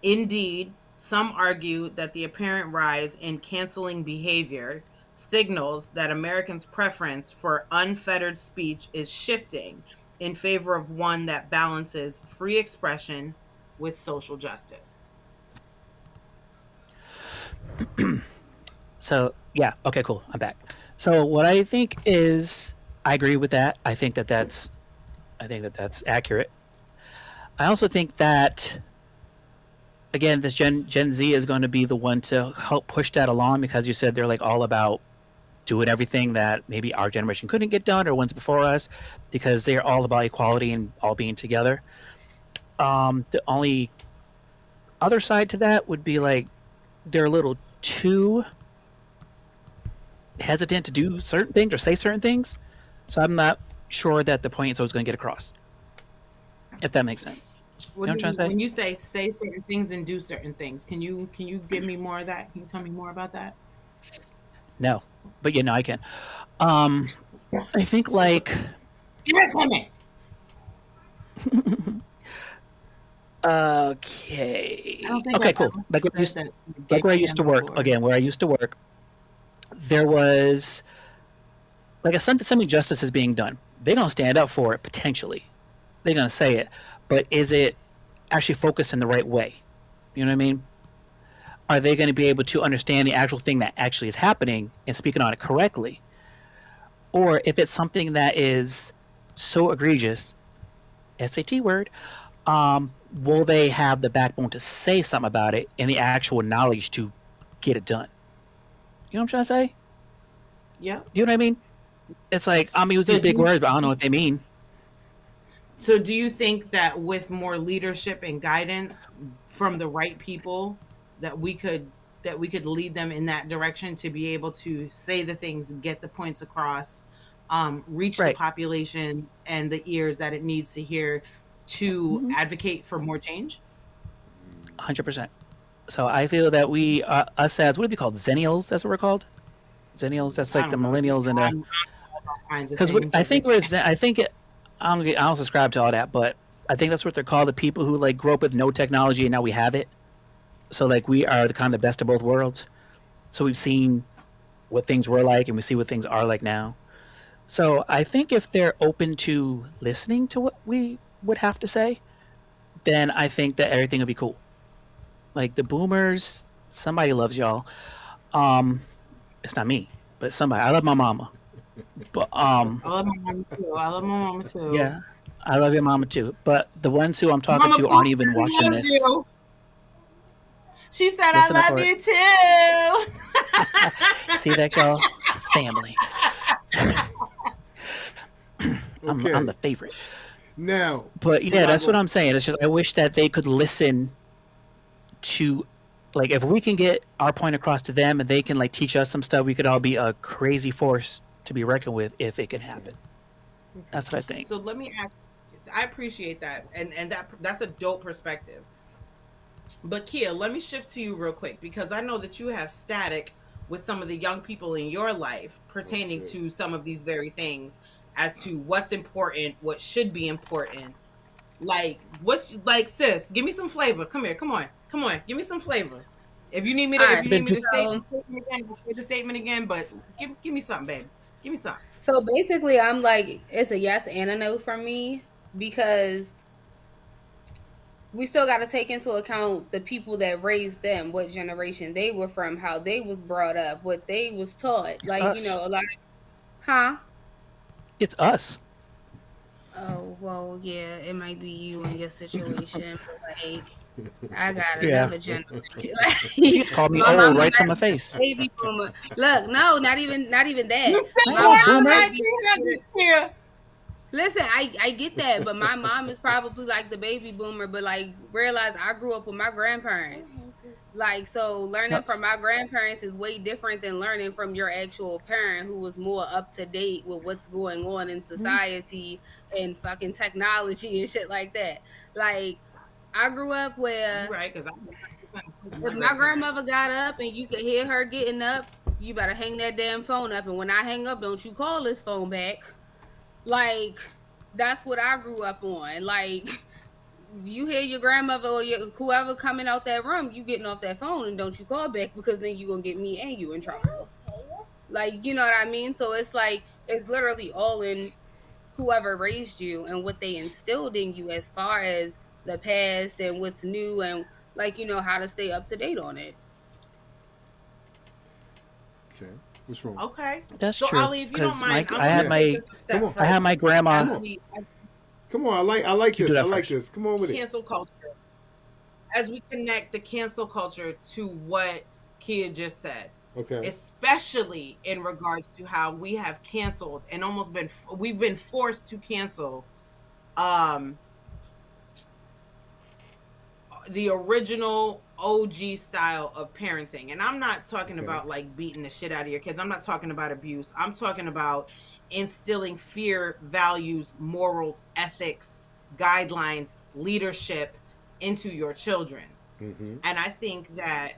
Indeed, some argue that the apparent rise in canceling behavior signals that Americans' preference for unfettered speech is shifting in favor of one that balances free expression with social justice. So, yeah, okay, cool. I'm back. So, what I think is, I agree with that. I think that that's accurate. I also think that again, this Gen Z is going to be the one to help push that along because you said they're like all about doing everything that maybe our generation couldn't get done or ones before us because they're all about equality and all being together. The only other side to that would be like they're a little too hesitant to do certain things or say certain things. So I'm not sure that the point is always going to get across. If that makes sense. You know what I'm trying to say? When you say certain things and do certain things, can you give me more of that? Can you tell me more about that? No, but yeah, no, I can. I think like Give it to me. okay, I don't think okay, I've cool. ever Like where I said used, that like where I used to work before. again. Where I used to work, there was like a something justice is being done. They're gonna stand up for it potentially. They're gonna say it, but is it actually focused in the right way? You know what I mean? Are they going to be able to understand the actual thing that actually is happening and speaking on it correctly? Or if it's something that is so egregious, SAT word, will they have the backbone to say something about it and the actual knowledge to get it done? You know what I'm trying to say? Yeah. You know what I mean? It's like, I'm use these big words, but I don't know what they mean. So do you think that with more leadership and guidance from the right people that we could lead them in that direction to be able to say the things, get the points across, reach the Right. population and the ears that it needs to hear to advocate for more change? 100%. So I feel that we, us as, what are they called? Zennials, that's what we're called? Zennials, that's I like the don't know. millennials and the, I'm all kinds of because things. I think I don't subscribe to all that, but I think that's what they're called, the people who like grew up with no technology and now we have it. So like we are the kind of best of both worlds. So we've seen what things were like and we see what things are like now. So I think if they're open to listening to what we would have to say, then I think that everything will be cool. Like the boomers, somebody loves y'all. It's not me, but somebody. I love my mama. But I love my mama too. I love my mama too. yeah, I love your mama too. But the ones who I'm talking Mama to aren't Pooh even really watching loves this. you. She said, Listen up I for love it. you too. See that, y'all? Family. Okay. I'm the favorite. Now, But yeah, that's Salago, what I'm saying. It's just I wish that they could listen to, like, if we can get our point across to them and they can like teach us some stuff, we could all be a crazy force to be reckoned with if it can happen. That's what I think. So let me ask. I appreciate that, and that's a dope perspective. But Kia, let me shift to you real quick because I know that you have static with some of the young people in your life pertaining to some of these very things as to what's important, what should be important. Like, what's like, sis? Give me some flavor. Come here. Come on. Give me some flavor. If you need me to, All if right. you need me to state So, the statement again, I'll say the statement again. But give me something, babe. Give me something. so basically, I'm like, it's a yes and a no from me because we still got to take into account the people that raised them, what generation they were from, how they was brought up, what they was taught. It's Like, us. a lot of, huh? It's us. Oh, well, yeah, it might be you and your situation, but like, I got Yeah. another generation. You just called me My old mama right to my got face. baby boomer. Look, no, not even You that. still My Oh, born in mom the boomer. might be 1900s, Kia. Listen, I get that, but my mom is probably like the baby boomer, but like realize I grew up with my grandparents. Like, so learning from Us. my grandparents is way different than learning from your actual parent who was more up to date with what's going on in society and fucking technology and shit like that. Like, I grew up You where right, because I was if my my grandparents. grandmother got up and you could hear her getting up, you better hang that damn phone up. And when I hang up, don't you call this phone back. Like, that's what I grew up on. Like, you hear your grandmother or whoever coming out that room, you getting off that phone and don't you call back because then you gonna get me and you in trouble. Like, you know what I mean? So it's like it's literally all in whoever raised you and what they instilled in you as far as the past and what's new and like how to stay up to date on it. Okay. What's wrong? Okay. That's So true. Ali, if you don't Because mind, I'm I going had to Yeah. take my this a Come step on. I further had my grandma. as Come on. we Come on. I like You do this. I that like first. this. Come on with it. cancel culture, as we connect the cancel culture to what Kia just said, Okay. especially in regards to how we have canceled and almost we've been forced to cancel um the original OG style of parenting. And I'm not talking Okay. about like beating the shit out of your kids. I'm not talking about abuse. I'm talking about instilling fear, values, morals, ethics, guidelines, leadership into your children. Mm-hmm. And I think that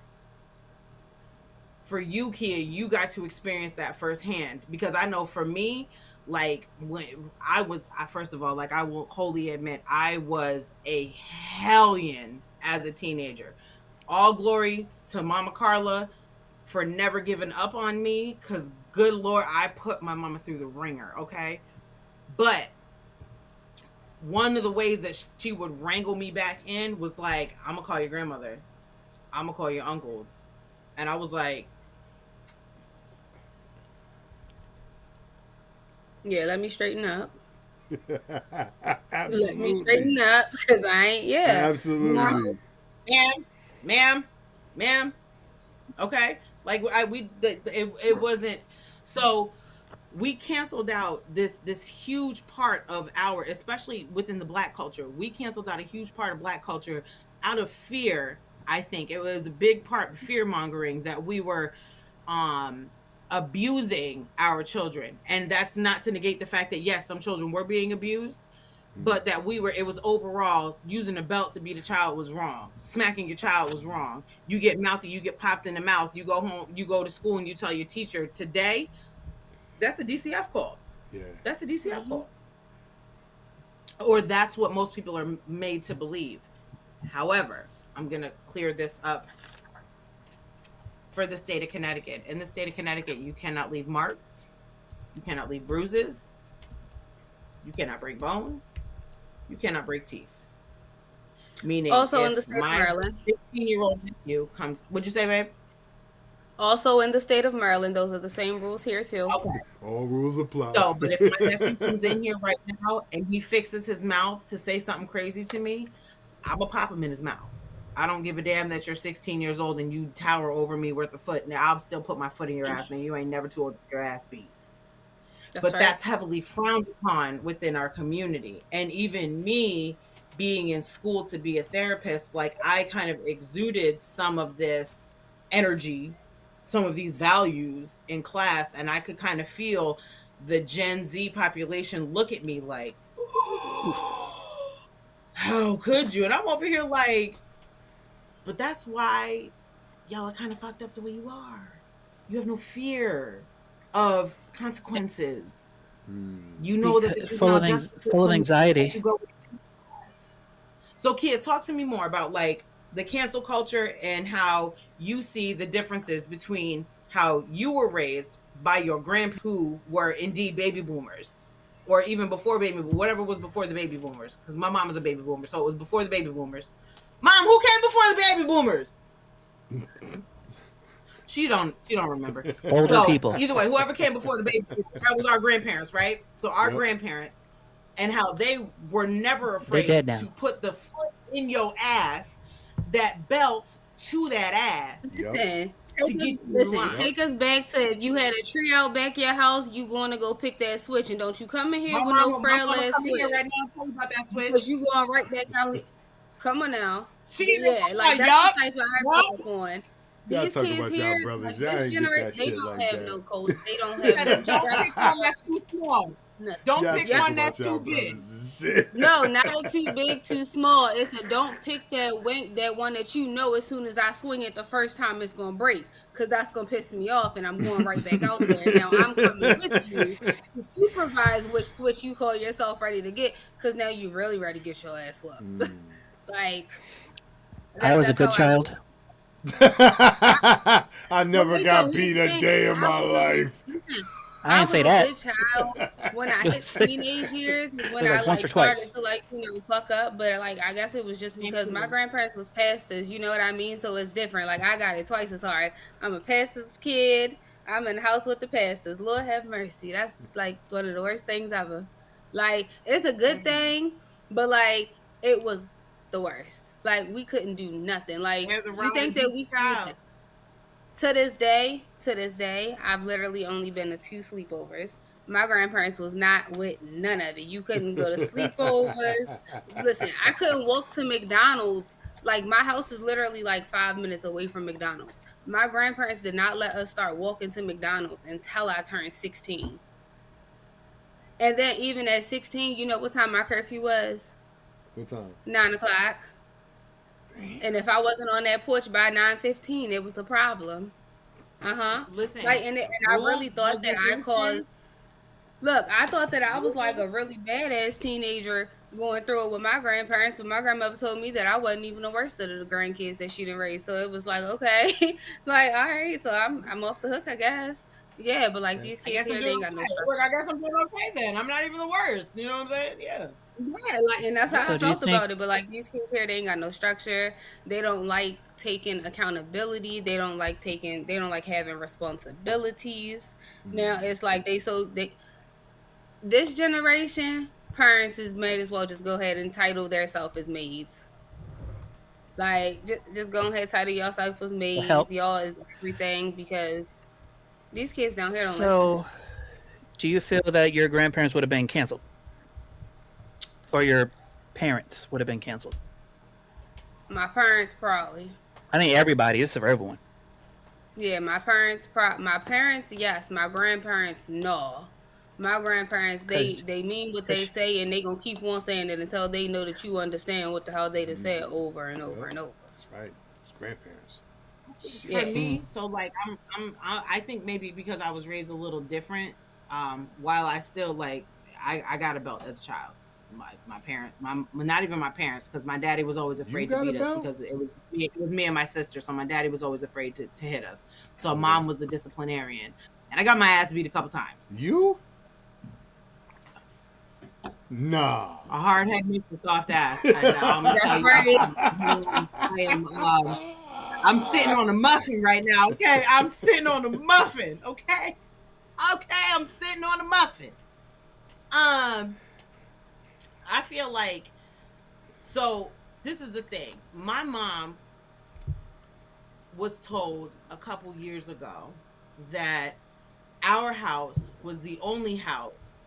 for you, Kia, you got to experience that firsthand because I know for me, like when first of all, like I will wholly admit, I was a hellion as a teenager. All glory to Mama Carla for never giving up on me because good Lord, I put my mama through the ringer, okay? But one of the ways that she would wrangle me back in was like, I'm gonna call your grandmother, I'm gonna call your uncles. And I was like, Yeah, let me straighten up. Let me Absolutely. straighten up because I ain't. Yeah, Absolutely. ma'am, ma'am, ma'am. Okay, like it wasn't. So we canceled out this huge part of our, especially within the Black culture. We canceled out a huge part of Black culture out of fear. I think it was a big part fear mongering that we were um abusing our children, and that's not to negate the fact that yes, some children were being abused, but that it was overall using a belt to beat a child was wrong. Smacking your child was wrong. You get mouthy, you get popped in the mouth, you go home, you go to school and you tell your teacher today, that's a DCF call. Yeah. That's a DCF call. Or that's what most people are made to believe. However, I'm going to clear this up for the state of Connecticut. In the state of Connecticut, you cannot leave marks, you cannot leave bruises, you cannot break bones, you cannot break teeth. Meaning, also in the if state of my Maryland. 16-year-old nephew comes, would you say, babe? Also in the state of Maryland, those are the same rules here too. Okay. All rules apply. So, but if my nephew comes in here right now and he fixes his mouth to say something crazy to me, I'm gonna pop him in his mouth. I don't give a damn that you're 16 years old and you tower over me worth a foot. Now I'll still put my foot in your ass. Now you ain't never too old to get your ass beat. That's But right. that's heavily frowned upon within our community. And even me being in school to be a therapist, like I kind of exuded some of this energy, some of these values in class, and I could kind of feel the Gen Z population look at me like, how could you? And I'm over here like, but that's why y'all are kind of fucked up the way you are. You have no fear of consequences. You know that the full of juvenile justice full of system anxiety. you go with. So, Kia, talk to me more about like the cancel culture and how you see the differences between how you were raised by your grandparents who were indeed baby boomers, or even before whatever was before the baby boomers. Because my mom was a baby boomer, so it was before the baby boomers. Mom, who came before the baby boomers? She don't remember. Older So people. either way, whoever came before the baby boomers, that was our grandparents, right? So our grandparents, and how they were never afraid dead now. to put the foot in your ass, that belt to that ass. Yep. Take us back to if you had a tree out back your house, you going to go pick that switch, and don't you come in here with no frail ass come switch. here right now, tell me about that switch. Because you going right back out here. Come on now. She like that's the type of I grew up on. Y'all These talk kids about here, y'all brothers. like Y'all this ain't get generation, that they shit don't like have that. no code. They don't Don't have pick no one that's too small. Don't Y'all pick talk one about that's y'all too big. brothers and shit. No, not a too big, too small. It's a don't pick that one that you know as soon as I swing it the first time it's gonna break, because that's gonna piss me off, and I'm going right back out there. Now I'm coming with you to supervise which switch you call yourself ready to get, because now you really ready to get your ass whooped. Like I was a good child. I never got beat a day in my life. I didn't say that. I was a good child when I hit teenage years, when Like I once like or started twice. to like fuck up. But like I guess it was just because my grandparents was pastors, you know what I mean? So it's different. Like I got it twice as hard. I'm a pastor's kid. I'm in the house with the pastors. Lord have mercy. That's like one of the worst things ever. Like it's a good thing, but like it was the worst. Like we couldn't do nothing. Like you think that we could to this day, I've literally only been to 2 sleepovers. My grandparents was not with none of it. You couldn't go to sleepovers. Listen, I couldn't walk to McDonald's. Like my house is literally like 5 minutes away from McDonald's. My grandparents did not let us start walking to McDonald's until I turned 16. And then even at 16, you know what time my curfew was? What time? 9 o'clock. And if I wasn't on that porch by 9:15, it was a problem. Listen, like, and I really thought that I caused. Look, I thought that I was like a really badass teenager going through it with my grandparents, but my grandmother told me that I wasn't even the worst of the grandkids that she didn't raise. So it was like, okay, like all right, so I'm off the hook, I guess. Yeah, but like these kids here, they ain't got no structure. Look, I guess I'm doing okay then. I'm not even the worst. You know what I'm saying? Yeah. Yeah, like, and that's how So I do you felt think- about it. But like these kids here, they ain't got no structure. They don't like taking accountability. They don't like having responsibilities. Now it's like this generation, parents is might as well just go ahead and title themselves as maids. Like just go ahead, title yourself as maids. Help. Y'all is everything, because these kids down here don't So, listen. do you feel that your grandparents would have been canceled? Or your parents would have been canceled? My parents probably. I think everybody. This is for everyone. Yeah, my parents, yes. My grandparents, no. My grandparents, they mean what they say, and they gonna keep on saying it until they know that you understand what the hell they just said over and over and over. That's right. It's grandparents. For me, so like I think maybe because I was raised a little different, while I still like I got a belt as a child. My parent, not even my parents, because my daddy was always afraid to beat us because it was me and my sister. So my daddy was always afraid to hit us. So mom was the disciplinarian, and I got my ass beat a couple times. You? Nah. A hard head makes a soft ass. And I'm gonna tell you, I'm sitting on a muffin right now. Okay, I'm sitting on a muffin. Okay, I'm sitting on a muffin. I feel like, so this is the thing. My mom was told a couple years ago that our house was the only house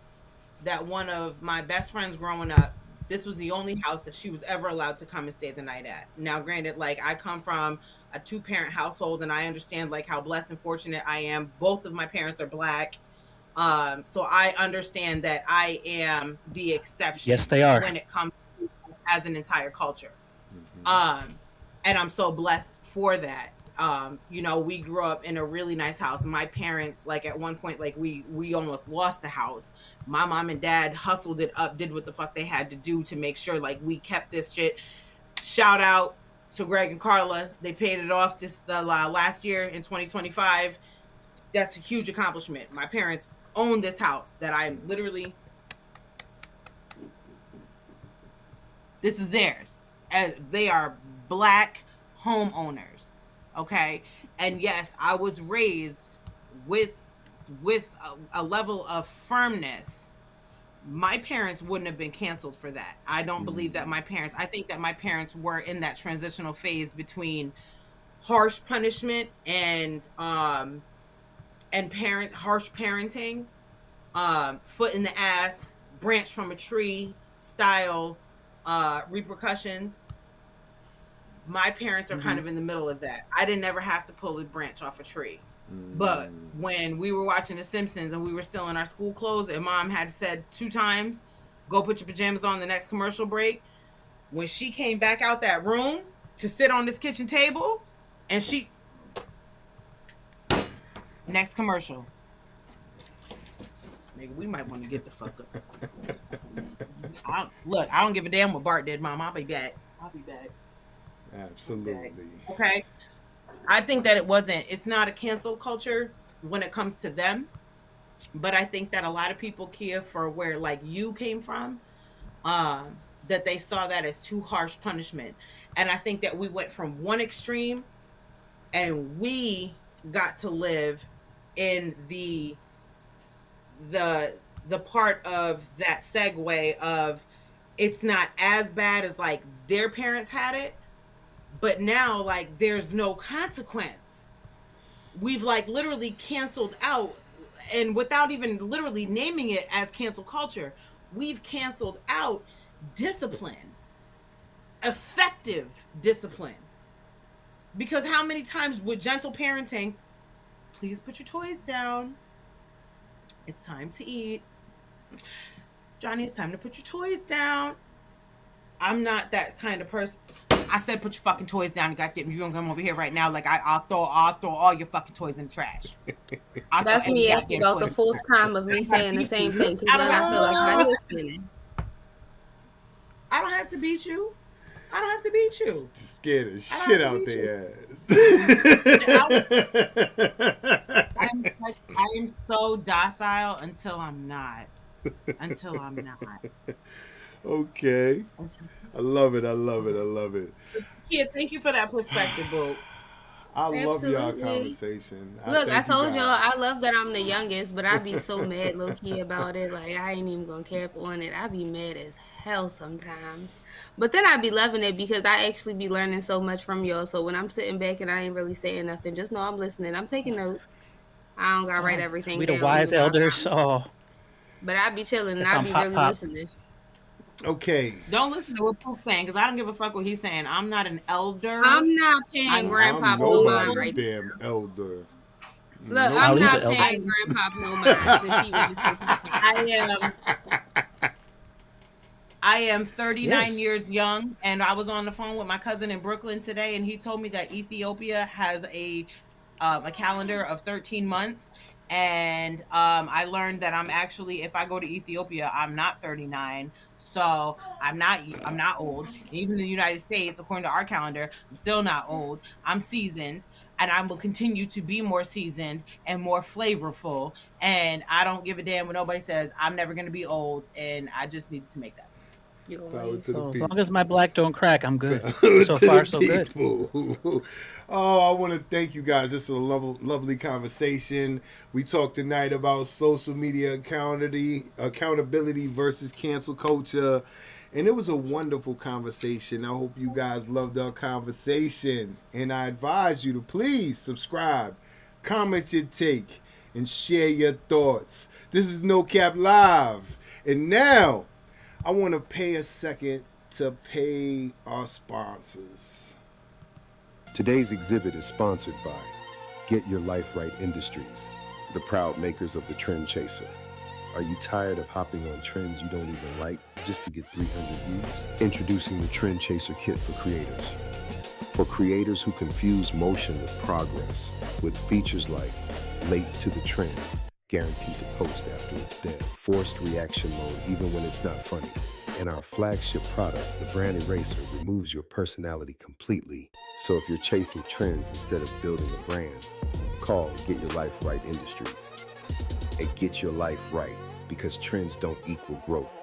that one of my best friends growing up This was the only house that she was ever allowed to come and stay the night at. Now, granted, like I come from a 2-parent household, and I understand like how blessed and fortunate I am. Both of my parents are Black. So I understand that I am the Yes, exception they are. when it comes to as an entire culture. Um, and I'm so blessed for that. You know, we grew up in a really nice house. My parents, like at one point, like we almost lost the house. My mom and dad hustled it up, did what the fuck they had to do to make sure like we kept this shit. Shout out to Greg and Carla. They paid it off the last year in 2025. That's a huge accomplishment. My parents own this house that I'm literally, this is theirs. And they are Black homeowners. Okay. And yes, I was raised with a level of firmness. My parents wouldn't have been canceled for that. I don't believe that I think that my parents were in that transitional phase between harsh punishment and harsh parenting, foot in the ass, branch from a tree style repercussions. My parents are kind of in the middle of that. I didn't ever have to pull a branch off a tree. But when we were watching The Simpsons and we were still in our school clothes and mom had said 2 times, go put your pajamas on the next commercial break, when she came back out that room to sit on this kitchen table and she, next commercial. Nigga, we might want to get the fuck up. Look, I don't give a damn what Bart did, Mom. I'll be back. Absolutely. Okay. I think that it's not a cancel culture when it comes to them, but I think that a lot of people care for where like you came from, that they saw that as too harsh punishment. And I think that we went from one extreme and we got to live in the part of that segue of it's not as bad as like their parents had it, but now like there's no consequence. We've like literally canceled out, and without even literally naming it as cancel culture, we've canceled out discipline, effective discipline. Because how many times with gentle parenting, please put your toys down, it's time to eat, Johnny, it's time to put your toys down. I'm not that kind of person. I said put your fucking toys down, goddamn. You don't come over here right now like I'll throw all your fucking toys in the trash. That's me after about the 4th time of me saying the same thing because I feel like my head's spinning. I don't have to beat you. I don't have to beat you. Just scare the shit out their ass. I am so docile until I'm not. Okay. I love it. Yeah, thank you for that perspective, bro. I love y'all conversation. Look, I told y'all I love that I'm the youngest, but I be so mad low key about it. Like I ain't even gonna cap on it. I be mad as hell sometimes. But then I be loving it because I actually be learning so much from y'all. So when I'm sitting back and I ain't really saying nothing, just know I'm listening. I'm taking notes. I don't gotta write everything We down. the wise elders. Oh. But I be chilling and I be really listening. Okay. Don't listen to what Pook's saying because I don't give a fuck what he's saying. I'm not an elder. I'm not paying Grandpa no mind right damn elder. Look, I'm not paying Grandpa no mind. I am 39 years young, and I was on the phone with my cousin in Brooklyn today, and he told me that Ethiopia has a calendar of 13 months. And I learned that I'm actually, if I go to Ethiopia, I'm not 39, so I'm not old. Even in the United States, according to our calendar, I'm still not old. I'm seasoned, and I will continue to be more seasoned and more flavorful. And I don't give a damn what nobody says. I'm never going to be old, and I just needed to make that. As long as my black don't crack, I'm good. So far, so good. Oh, I want to thank you guys. This is a lovely conversation. We talked tonight about social media accountability versus cancel culture. And it was a wonderful conversation. I hope you guys loved our conversation. And I advise you to please subscribe, comment your take, and share your thoughts. This is No Cap Live. And now, I want to pay a second to pay our sponsors. Today's exhibit is sponsored by Get Your Life Right Industries, the proud makers of the Trend Chaser. Are you tired of hopping on trends you don't even like just to get 300 views? Introducing the Trend Chaser Kit for creators. For creators who confuse motion with progress, with features like late to the trend, guaranteed to post after it's dead, forced reaction mode even when it's not funny, and our flagship product, the Brand Eraser, removes your personality completely. So if you're chasing trends instead of building a brand, call Get Your Life Right Industries. And get your life right, because trends don't equal growth.